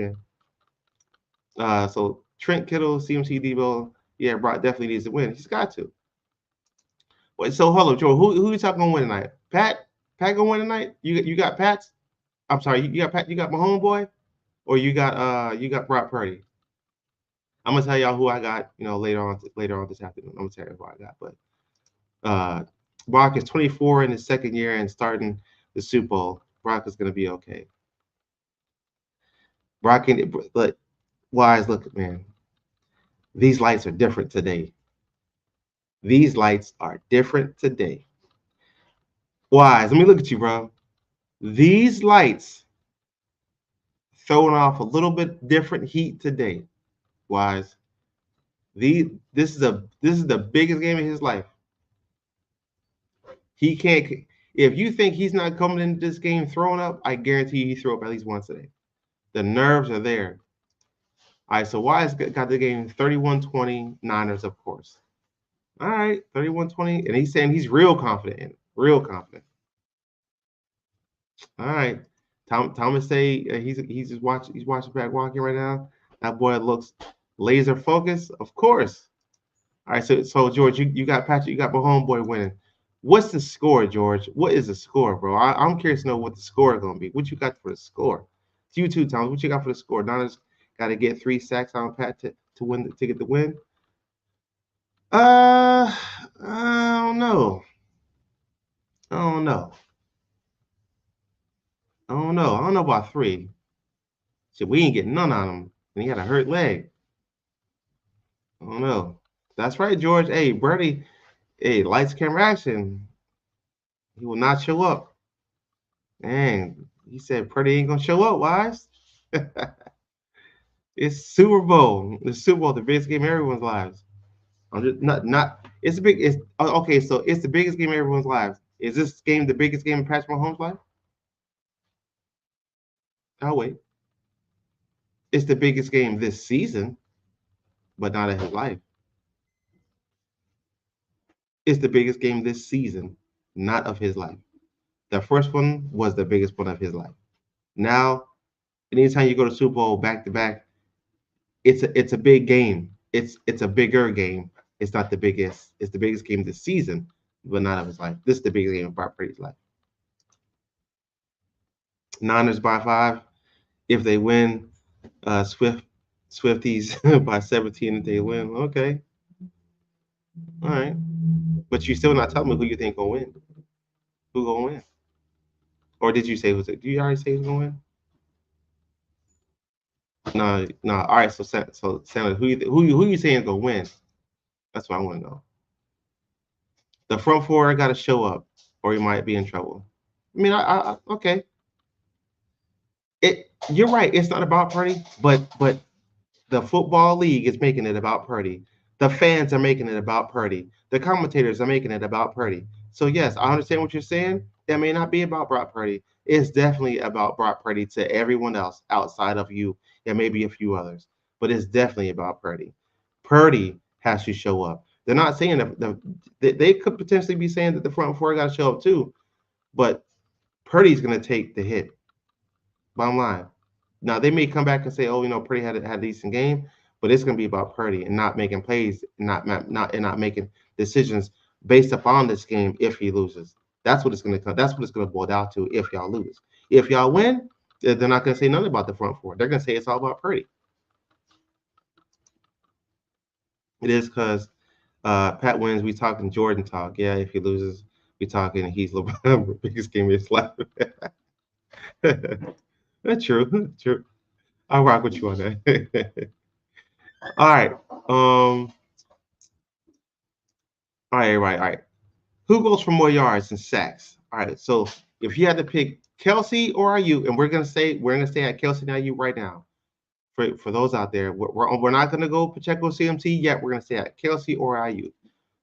I'm saying? So Trent Kittle, CMC Debo, yeah, Brock definitely needs to win. He's got to. Wait, so hold up, Joe. Who you talking gonna win tonight? Pat gonna win tonight? You got Pat's? I'm sorry, you got Pat. You got my homeboy, or you got Brock Purdy. I'm gonna tell y'all who I got. Later on this afternoon. I'm gonna tell you who I got. But Brock is 24 in his second year and starting the Super Bowl. Brock is gonna be okay. But Wise, look, man. These lights are different today. These lights are different today. Wise, let me look at you, bro. These lights throwing off a little bit different heat today. Wise. This is the biggest game of his life. He can't. If you think he's not coming into this game throwing up, I guarantee you he threw up at least once today. The nerves are there. All right, so Wise got the game 31-20 Niners, of course. All right, 31-20, and he's saying he's real confident in it. Real confident. All right. Thomas say he's just watching. He's watching back walking right now. That boy looks laser focused. Of course. All right. So George, you got Patrick. You got my homeboy winning. What's the score, George? What is the score, bro? I'm curious to know what the score is gonna be. What you got for the score? It's you too, Thomas. What you got for the score? Donna's got to get 3 sacks on Pat to win to get the win. I don't know. I don't know. I don't know about 3. Shit, we ain't getting none on him. And he had a hurt leg. I don't know. That's right, George. Hey, Birdie. Hey, lights, camera, action. He will not show up. Dang. He said Purdy ain't gonna show up, Wise. It's Super Bowl. The Super Bowl, the biggest game in everyone's lives. I'm just not it's the big it's okay, so it's the biggest game in everyone's lives. Is this game the biggest game in Patrick Mahomes' life? Oh wait. It's the biggest game this season, but not in his life. It's the biggest game this season, not of his life. The first one was the biggest one of his life. Now, anytime you go to Super Bowl back to back, it's a big game. It's a bigger game. It's not the biggest. It's the biggest game this season, but not of his life. This is the biggest game of Brock Purdy's life. Niners by 5. If they win, Swifties by 17 if they win. Okay. All right. But you're still not telling me who you think gonna win. Who gonna win? Or did you say who's it? Did you already say who's going to win? No, no. All right. So Sandler, who you saying is going to win? That's what I want to know. The front four got to show up, or he might be in trouble. I mean, okay. You're right. It's not about Purdy, but the football league is making it about Purdy. The fans are making it about Purdy. The commentators are making it about Purdy. So yes, I understand what you're saying. That may not be about Brock Purdy. It's definitely about Brock Purdy to everyone else outside of you and maybe a few others. But it's definitely about Purdy. Purdy has to show up. They're not saying that they could potentially be saying that the front four got to show up too, but Purdy's going to take the hit. Bottom line. Now they may come back and say, "Oh, Purdy had a decent game," but it's going to be about Purdy and not making plays, and not making decisions based upon this game. If he loses, that's what it's going to come. That's what it's going to boil down to. If y'all lose, if y'all win, they're not going to say nothing about the front four. They're going to say it's all about Purdy. It is because Pat wins. We talking Jordan talk. Yeah, if he loses, we talking. He's LeBron biggest game of his life. That's true. True. I'll rock with you on that. All right. All right. Who goes for more yards and sacks? All right. So if you had to pick Kelsey or Ayuk, and we're gonna stay at Kelsey and Ayuk right now. For those out there, we're not gonna go Pacheco CMC yet. We're gonna stay at Kelsey or Ayuk.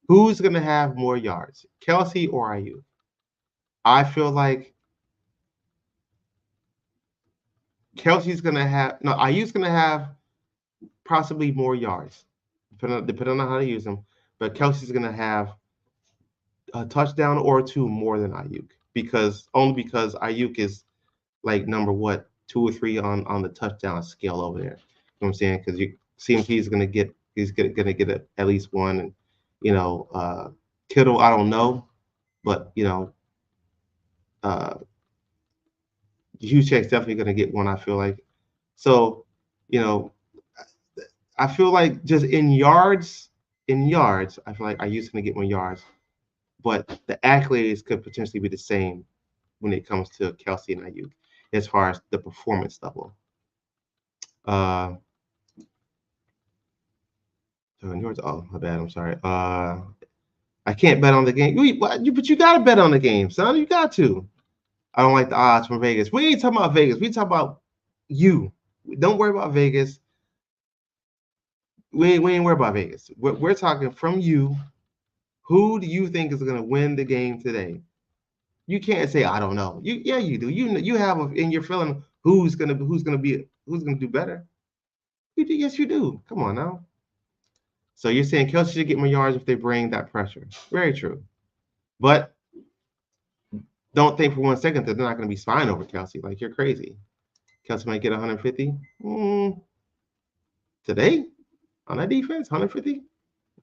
Who's gonna have more yards, Kelsey or Ayuk? I feel like Kelsey's gonna have no. Ayuk's gonna have possibly more yards, depending on how to use them. But Kelsey's gonna have a touchdown or two more than Ayuk because Ayuk is like number what 2 or 3 on the touchdown scale over there. You know what I'm saying? Because you CMP is gonna get at least one, and Kittle I don't know, but uh, Juszczyk's definitely gonna get one. I feel like so you know I feel like just in yards I feel like Ayuk's gonna get more yards, but the accolades could potentially be the same when it comes to Kelsey and Ayuk as far as the performance level. Uh, oh, my bad. I'm sorry. I can't bet on the game. But you got to bet on the game, son. You got to. I don't like the odds from Vegas. We ain't talking about Vegas. We talking about you. Don't worry about Vegas. We ain't worried about Vegas. We're talking from you. Who do you think is going to win the game today? You can't say I don't know. Yeah, you do. You have in your feeling who's gonna do better. Yes, you do. Come on now. So you're saying Kelsey should get more yards if they bring that pressure. Very true. But don't think for 1 second that they're not going to be spying over Kelsey. Like you're crazy. Kelsey might get 150 today on that defense. 150.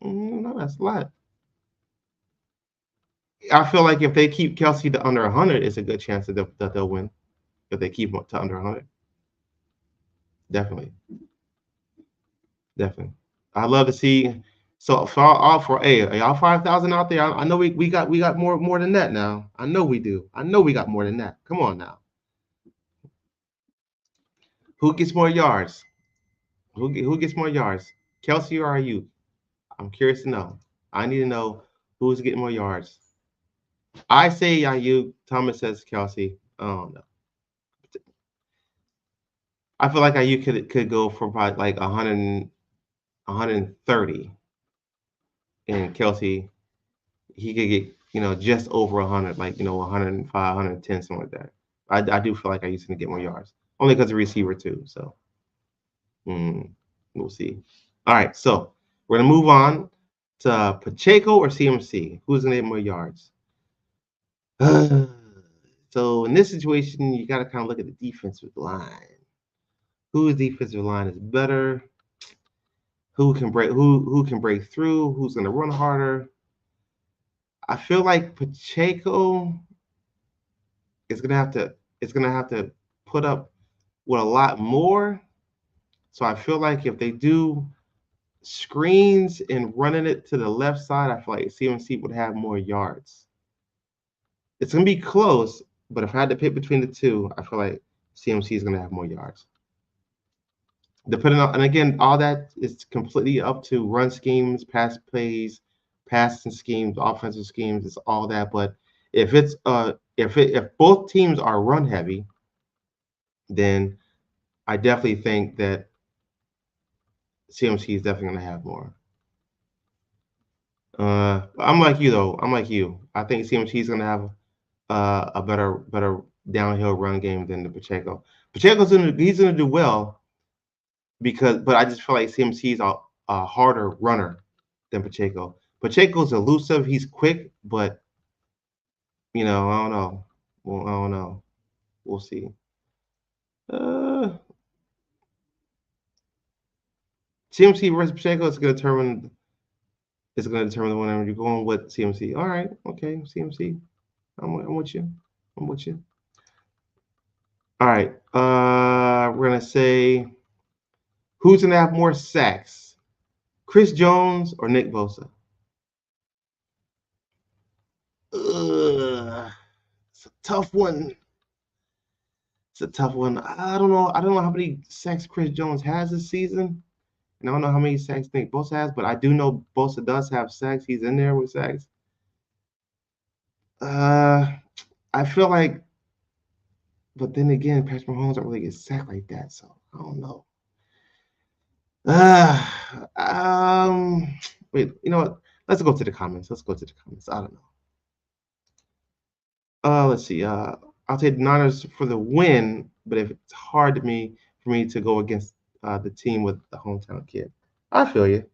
No, that's a lot. I feel like if they keep Kelsey to under 100, it's a good chance that they'll win. If they keep him to under 100, definitely. Definitely. I love to see. So for all for are y'all 5,000 out there? I know we got more than that now. I know we do. I know we got more than that. Come on now. Who gets more yards? Who gets more yards? Kelsey or Ayuk? I'm curious to know. I need to know who's getting more yards. I say Ayuk. Thomas says Kelsey. I don't know. I feel like Ayuk could go for about like 130, and Kelsey he could get just over 100, like 105, 110, something like that. I do feel like I used to get more yards, only because of receiver too. So we'll see. All right, so we're gonna move on to Pacheco or CMC. Who's gonna get more yards? So in this situation, you got to kind of look at the defensive line. Whose defensive line is better? Who can break through? Who's gonna run harder? I feel like Pacheco is gonna have to put up with a lot more. So I feel like if they do screens and running it to the left side, I feel like CMC would have more yards. It's gonna be close, But if I had to pick between the two, I feel like CMC is going to have more yards. Depending on, and again, all that is completely up to run schemes, pass plays, passing schemes, offensive schemes. It's all that. But if both teams are run heavy, then I definitely think that CMC is definitely going to have more. I'm like you though. I'm like you. I think CMC is going to have a better downhill run game than the Pacheco. He's gonna do well but I just feel like CMC is a harder runner than Pacheco. Pacheco's elusive. He's quick, but I don't know. Well, I don't know. We'll see. Uh, CMC versus Pacheco is gonna determine. It's gonna determine the winner. You're going with CMC. All right. Okay. CMC. I'm with you. I'm with you. All right. We're gonna say who's gonna have more sacks, Chris Jones or Nick Bosa? It's a tough one. It's a tough one. I don't know. I don't know how many sacks Chris Jones has this season, and I don't know how many sacks Nick Bosa has. But I do know Bosa does have sacks. He's in there with sacks. Uh, I feel like, but then again, Patrick Mahomes don't really get sacked like that, so I don't know. Uh, wait. You know what? Let's go to the comments. Let's go to the comments. I don't know. Let's see. I'll take the Niners for the win, but if it's hard for me to go against the team with the hometown kid, I feel you.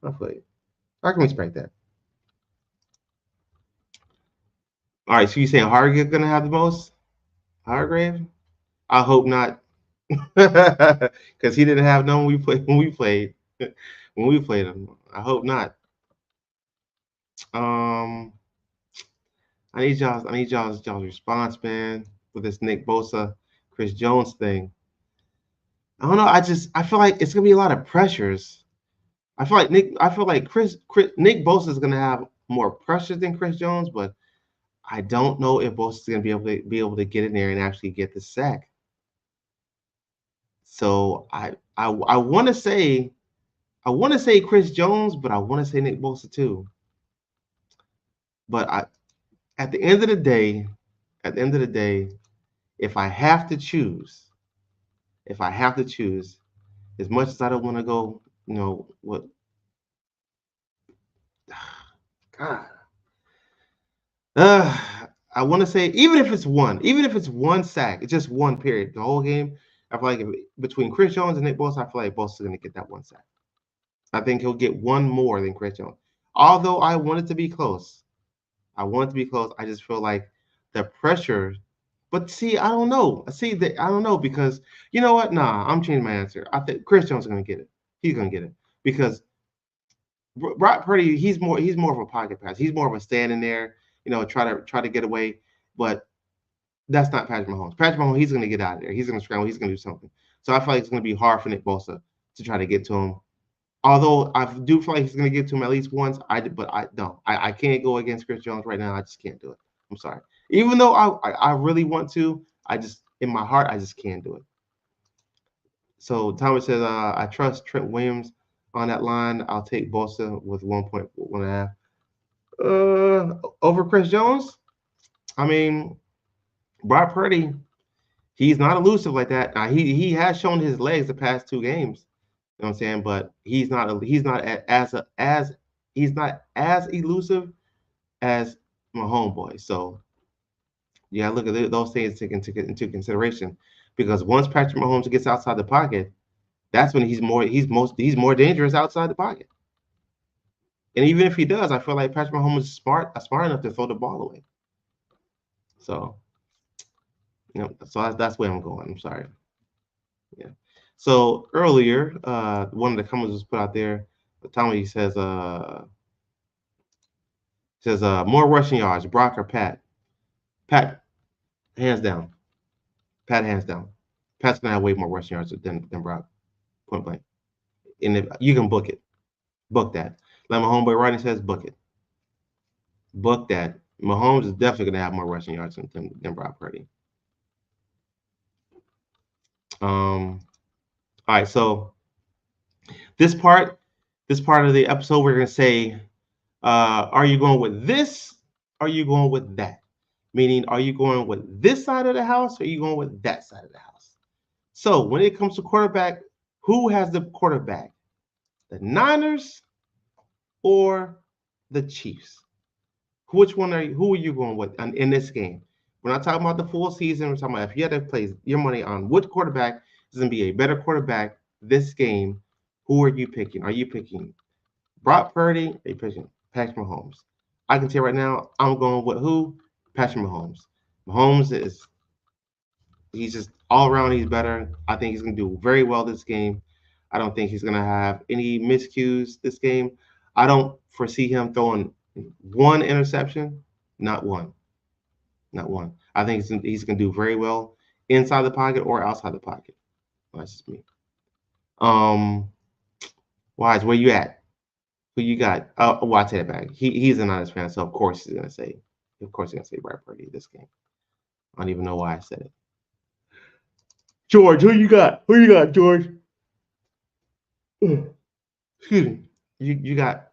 I feel you. I can respect that. All right, so you saying Hargrave gonna have the most? Hargrave? I hope not, because he didn't have none when we played him. I hope not. Um, y'all's response, man, with this Nick Bosa, Chris Jones thing. I don't know. I feel like it's gonna be a lot of pressures. I feel like Nick Bosa is gonna have more pressure than Chris Jones, but I don't know if Bosa is gonna be able to get in there and actually get the sack. So I want to say Chris Jones, but I want to say Nick Bosa too. But at the end of the day, at the end of the day, if I have to choose, if I have to choose, as much as I don't want to go, what God. Uh, I want to say even if it's one sack, it's just one period, the whole game. I feel like between Chris Jones and Nick Bosa, I feel like Bosa's going to get that one sack. I think he'll get one more than Chris Jones. Although I want it to be close, I just feel like the pressure. But see, I don't know. I don't know because you know what? Nah, I'm changing my answer. I think Chris Jones is going to get it. He's going to get it because Brock Purdy, he's more of a pocket pass. He's more of a standing there, try to get away. But that's not Patrick Mahomes. Patrick Mahomes, he's going to get out of there. He's going to scramble. He's going to do something. So I feel like it's going to be hard for Nick Bosa to try to get to him. Although I do feel like he's going to get to him at least once. But I don't. I can't go against Chris Jones right now. I just can't do it. I'm sorry. Even though I really want to, I just in my heart I just can't do it. So Thomas says I trust Trent Williams on that line. I'll take Bosa with 1.1.5. Over Chris Jones. I mean, Brock Purdy, he's not elusive like that. Now, he has shown his legs the past two games. You know what I'm saying? But he's not as elusive as my homeboy. So yeah, look at those things into consideration because once Patrick Mahomes gets outside the pocket, that's when he's more dangerous outside the pocket. And even if he does, I feel like Patrick Mahomes is smart enough to throw the ball away. So, so that's where I'm going. I'm sorry. Yeah. So earlier, one of the comments was put out there. Tommy says, more rushing yards, Brock or Pat? Pat, hands down. Pat, hands down. Pat's gonna have way more rushing yards than Brock, point blank. And if you can book it, book that. Like my homeboy Rodney says, book it. Book that. Mahomes is definitely going to have more rushing yards than Brock Purdy. All right, so this part, this part of the episode, we're going to say, are you going with this? Or are you going with that? Meaning, are you going with this side of the house? Or are you going with that side of the house? So when it comes to quarterback, who has the quarterback? The Niners or the Chiefs? Which one are you? Who are you going with in this game? We're not talking about the full season. We're talking about if you had to place your money on which quarterback is going to be a better quarterback this game. Who are you picking? Are you picking Brock Purdy? Are you picking Patrick Mahomes? I can tell you right now, I'm going with who? Patrick Mahomes. Mahomes is he's just all around. He's better. I think he's going to do very well this game. I don't think he's going to have any miscues this game. I don't foresee him throwing one interception, not one, not one. I think he's going to do very well inside the pocket or outside the pocket. That's just me. Wise, where you at? Who you got? Oh, I take it back. He's a Niners fan, so of course he's gonna say, Brad Purdy this game. I don't even know why I said it. George, who you got? Who you got, George? Excuse me. You got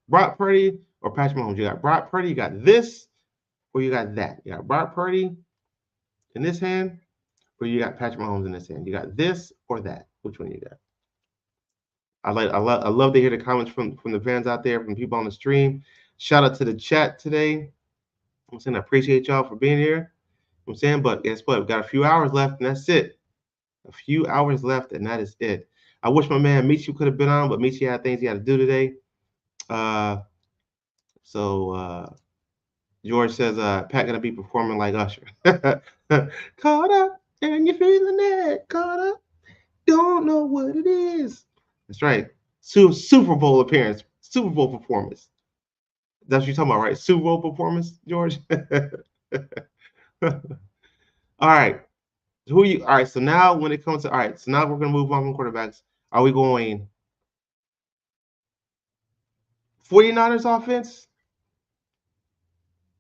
Brock Purdy or Patrick Mahomes. You got Brock Purdy. You got this or you got that. You got Brock Purdy in this hand or you got Patrick Mahomes in this hand. You got this or that. Which one you got? I love to hear the comments from the fans out there, from people on the stream. Shout out to the chat today. I'm saying I appreciate y'all for being here. I'm saying, but guess what? We've got a few hours left, and that's it. A few hours left, and that is it. I wish my man Michi could have been on, but Michi had things he had to do today. So George says Pat gonna be performing like Usher. Caught up and you're feeling it. Caught up, don't know what it is. That's right. Super Bowl appearance, Super Bowl performance. That's what you're talking about, right? Super Bowl performance, George. All right. Who you? All right. So now, when it comes to so now we're gonna move on from quarterbacks. Are we going 49ers offense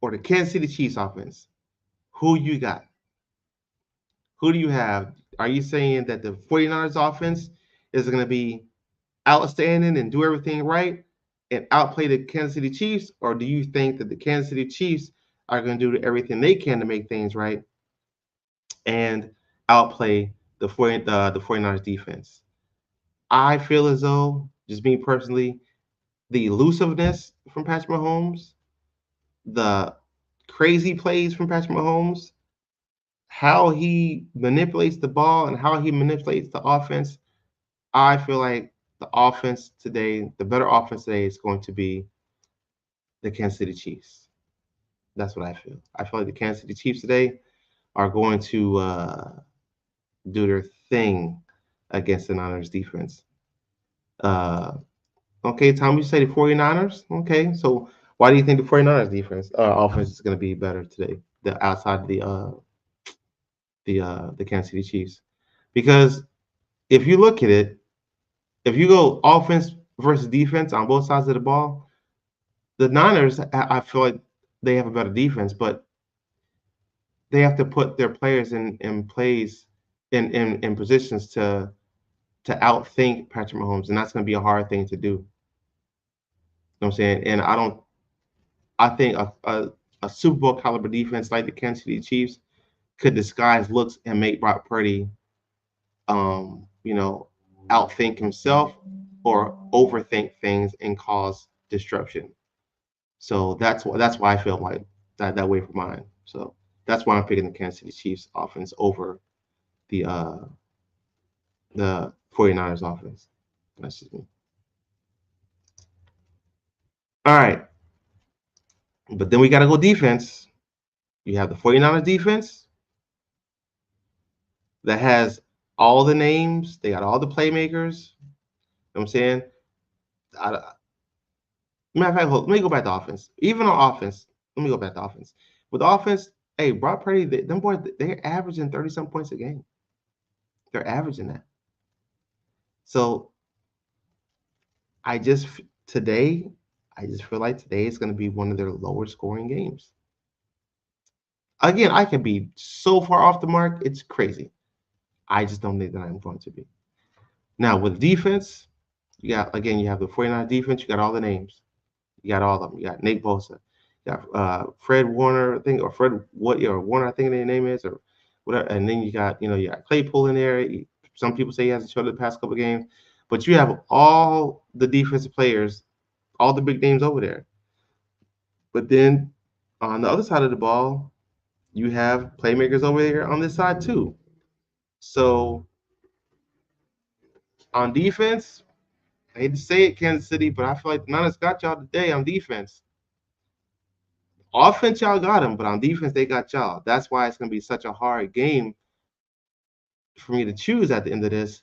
or the Kansas City Chiefs offense? Who you got? Who do you have? Are you saying that the 49ers offense is going to be outstanding and do everything right and outplay the Kansas City Chiefs? Or do you think that the Kansas City Chiefs are going to do everything they can to make things right and outplay the 49ers defense? I feel as though, just me personally, the elusiveness from Patrick Mahomes, the crazy plays from Patrick Mahomes, how he manipulates the ball and how he manipulates the offense, I feel like the offense today, the better offense today is going to be the Kansas City Chiefs. That's what I feel. I feel like the Kansas City Chiefs today are going to do their thing against the Niners defense. Okay, Tom, you say the 49ers? Okay, so why do you think the 49ers defense offense is going to be better today, the outside the Kansas City Chiefs? Because if you look at it, if you go offense versus defense on both sides of the ball, the Niners, I feel like they have a better defense, but they have to put their players in plays in positions to outthink Patrick Mahomes, and that's going to be a hard thing to do. You know what I'm saying? And I think a Super Bowl caliber defense like the Kansas City Chiefs could disguise looks and make Brock Purdy, outthink himself or overthink things and cause disruption. So that's why I feel like that way for mine. So that's why I'm picking the Kansas City Chiefs offense over the 49ers offense. That's just me. All right. But then we got to go defense. You have the 49ers defense that has all the names. They got all the playmakers. You know what I'm saying? Matter of fact, let me go back to offense. Even on offense, let me go back to offense. With offense, hey, Brock Purdy, them boys, they're averaging 30-some points a game. They're averaging that. So I just today I just feel like today is going to be one of their lower scoring games. Again, I can be so far off the mark, it's crazy. I just don't think that I'm going to be. Now, with defense, you have the 49 defense, you got all the names. You got all of them. You got Nate Bosa, you got Fred Warner, I think, or Fred what or Warner, I think their name is, or whatever. And then you got Claypool in there. Some people say he hasn't showed it the past couple of games, but you have all the defensive players, all the big names over there. But then on the other side of the ball, you have playmakers over here on this side too. So on defense, I hate to say it, Kansas City, but I feel like the Niners got y'all today on defense. Offense, y'all got them, but on defense, they got y'all. That's why it's going to be such a hard game for me to choose at the end of this.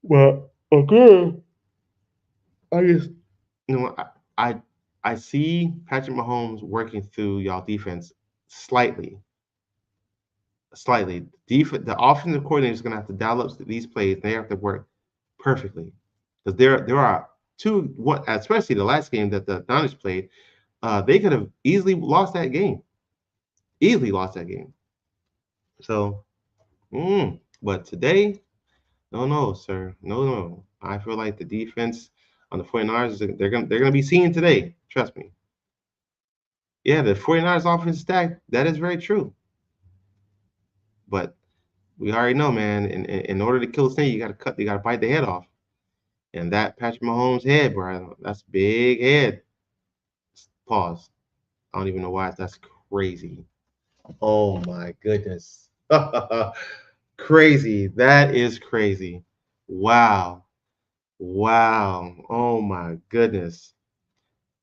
Well, okay. I just, you know, I, I see Patrick Mahomes working through y'all defense slightly, slightly. The offensive coordinator is going to have to dial up these plays, and they have to work perfectly because there are two, one, especially the last game that the Niners played. They could have easily lost that game. Easily lost that game. So, but today, no, no, sir. No, no. I feel like the defense on the 49ers, they're gonna be seen today. Trust me. Yeah, the 49ers offense stack, that is very true. But we already know, man, in order to kill a snake, you gotta bite the head off. And that Patrick Mahomes head, bro, that's big head. Pause. I don't even know why that's crazy. Oh my goodness. Crazy. That is crazy. Wow. Wow. Oh my goodness.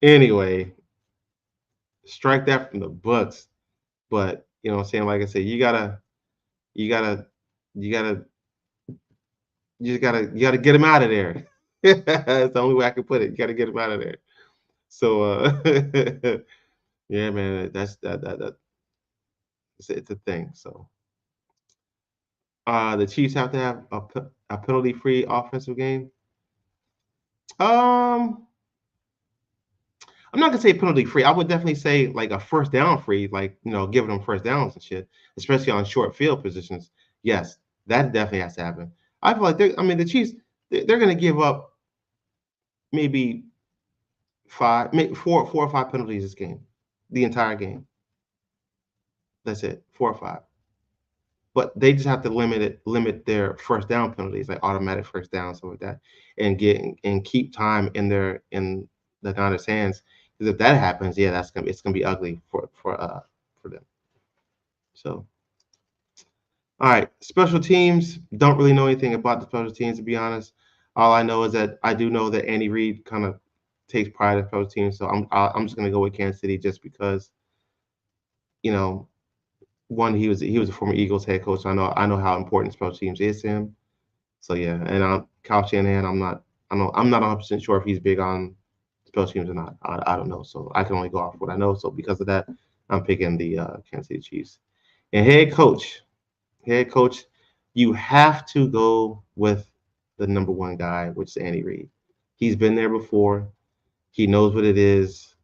Anyway, strike that from the books. But you know what I'm saying? Like I said, you gotta, you gotta, you gotta get him out of there. That's the only way I can put it. You gotta get him out of there. So yeah, man, that it's a thing. So the Chiefs have to have a penalty free offensive game. Um I'm not gonna say penalty free. I would definitely say like a first down free, like giving them first downs and shit, especially on short field positions. Yes, that definitely has to happen. I feel like I mean, the Chiefs, they're gonna give up maybe five, maybe four or five penalties this game, the entire game. That's it, 4 or 5. But they just have to limit their first down penalties, like automatic first down, stuff like that, and keep time in the Niners' hands. Because if that happens, yeah, it's gonna be ugly for them. So, all right, special teams. Don't really know anything about the special teams, to be honest. All I know is that I do know that Andy Reid kind of takes pride in special teams. So I'm just gonna go with Kansas City just because you know one, he was a former Eagles head coach. I know how important special teams is to him. So yeah, and Kyle Shanahan, I'm not 100% sure if he's big on special teams or not. I don't know. So I can only go off what I know. So because of that, I'm picking the Kansas City Chiefs. And head coach, you have to go with the number one guy, which is Andy Reid. He's been there before. He knows what it is.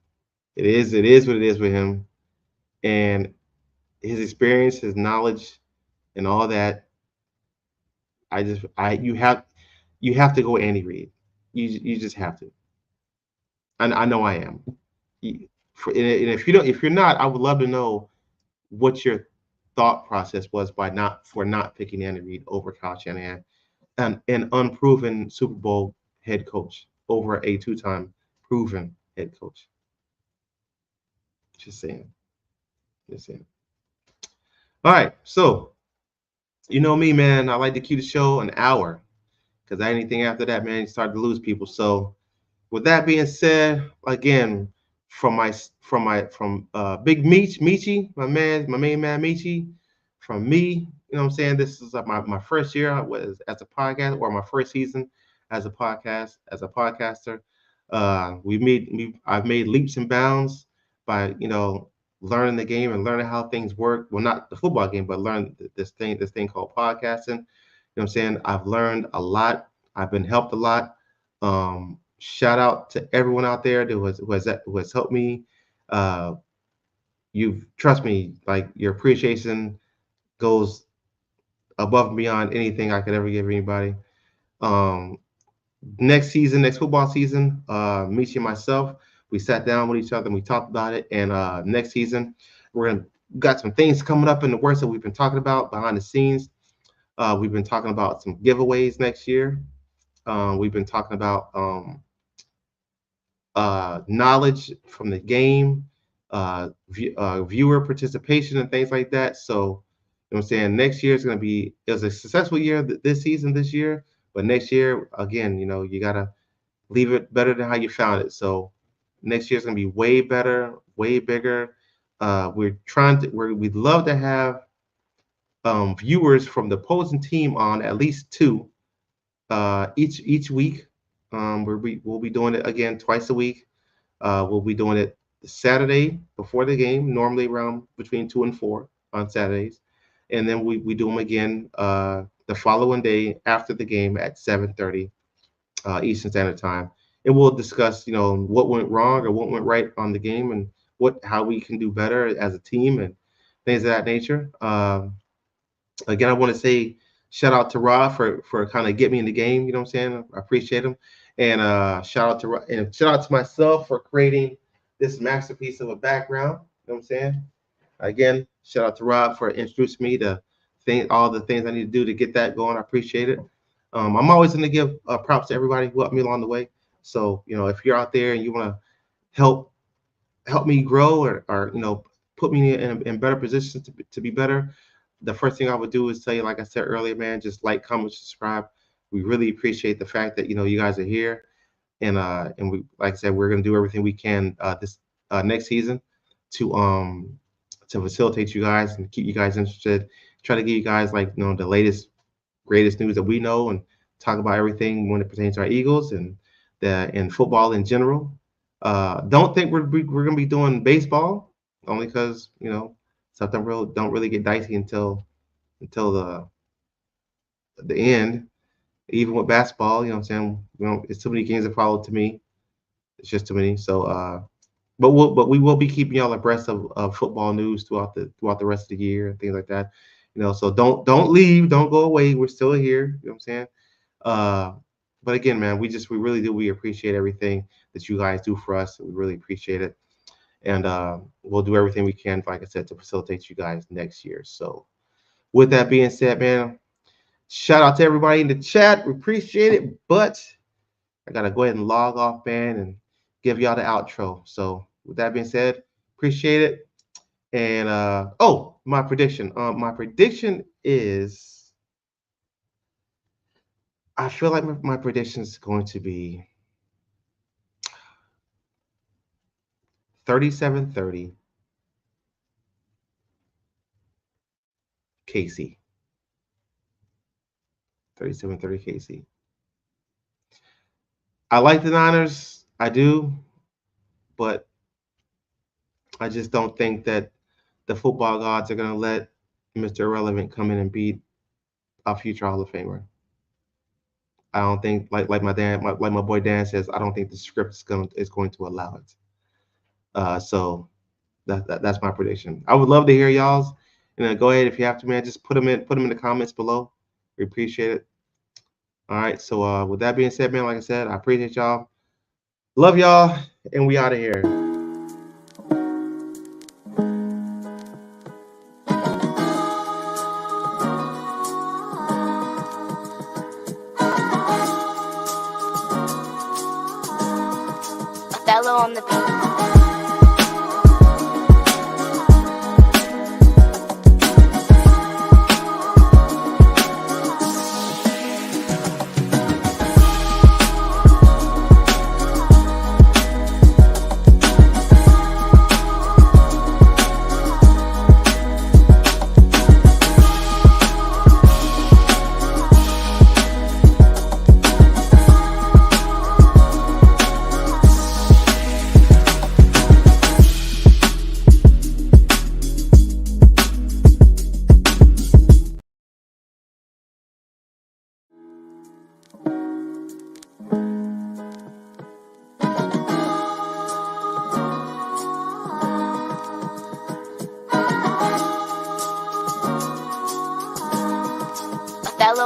It is what it is with him. And his experience, his knowledge, and all that. I just I you have to go Andy Reid. You just have to. And I know I am. And if you're not, I would love to know what your thought process was for not picking Andy Reid over Kyle Shanahan, an unproven Super Bowl head coach over a two-time proven head coach. Just saying. Just saying. All right. So you know me, man. I like to keep the show an hour because anything after that, man, you start to lose people. So with that being said, again, from Big Michi, my main man Michi, from me, you know what I'm saying? This is my first year was as a podcast or my first season as a podcaster. I've made leaps and bounds by learning the game and learning how things work. Well, not the football game, but learn this thing called podcasting. You know what I'm saying? I've learned a lot. I've been helped a lot. shout out to everyone out there who has helped me. Uh, you trust me, like your appreciation goes above and beyond anything I could ever give anybody. Um, Next season, next football season, Michi and myself, we sat down with each other and we talked about it. And next season, we're gonna got some things coming up in the works that we've been talking about behind the scenes. We've been talking about some giveaways next year. We've been talking about knowledge from the game, viewer participation, and things like that. So, you know what I'm saying? Next year is going to be, it was a successful year this season, this year, but next year, again, you got to leave it better than how you found it. So, next year is going to be way better, way bigger. We'd love to have viewers from the opposing team on at least two each week. We'll be doing it again twice a week. We'll be doing it Saturday before the game, normally around between 2 and 4 on Saturdays, and then we do them again the following day after the game at 7:30 Eastern Standard Time, and we'll discuss what went wrong or what went right on the game and how we can do better as a team and things of that nature. Again, I want to say shout out to Rob for kind of getting me in the game. You know what I'm saying? I appreciate him. And shout out to Rob, and shout out to myself for creating this masterpiece of a background. You know what I'm saying? Again, shout out to Rob for introducing me to all the things I need to do to get that going. I appreciate it. I'm always going to give props to everybody who helped me along the way. So, if you're out there and you want to help me grow or put me in better positions to be better, the first thing I would do is tell you, like I said earlier, man, just like, comment, subscribe. We really appreciate the fact that you guys are here, and we, like I said, we're gonna do everything we can this next season to facilitate you guys and keep you guys interested. Try to give you guys the latest, greatest news that we know, and talk about everything when it pertains to our Eagles and football in general. Don't think we're gonna be doing baseball, only because something don't really get dicey until the end. Even with basketball, you know what I'm saying? It's too many games to follow to me. It's just too many. So, but we will be keeping y'all abreast of football news throughout the rest of the year and things like that. So don't leave, don't go away. We're still here. You know what I'm saying? But again, man, we really do. We appreciate everything that you guys do for us. We really appreciate it. And we'll do everything we can, like I said, to facilitate you guys next year. So with that being said, man, shout out to everybody in the chat. We appreciate it. But I got to go ahead and log off, man, and give y'all the outro. So with that being said, appreciate it. And my prediction. My prediction is, I feel like my prediction is going to be 37-30 KC. 37-30 KC. I like the Niners. I do. But I just don't think that the football gods are going to let Mr. Irrelevant come in and beat a future Hall of Famer. I don't think, like my boy Dan says, I don't think the script is going to allow it. So that's my prediction. I would love to hear y'all's. Go ahead if you have to, man. Just put them in the comments below. We appreciate it. All right. So with that being said, man, like I said, I appreciate y'all. Love y'all, and we out of here. Bello on the beat.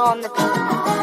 on the beat.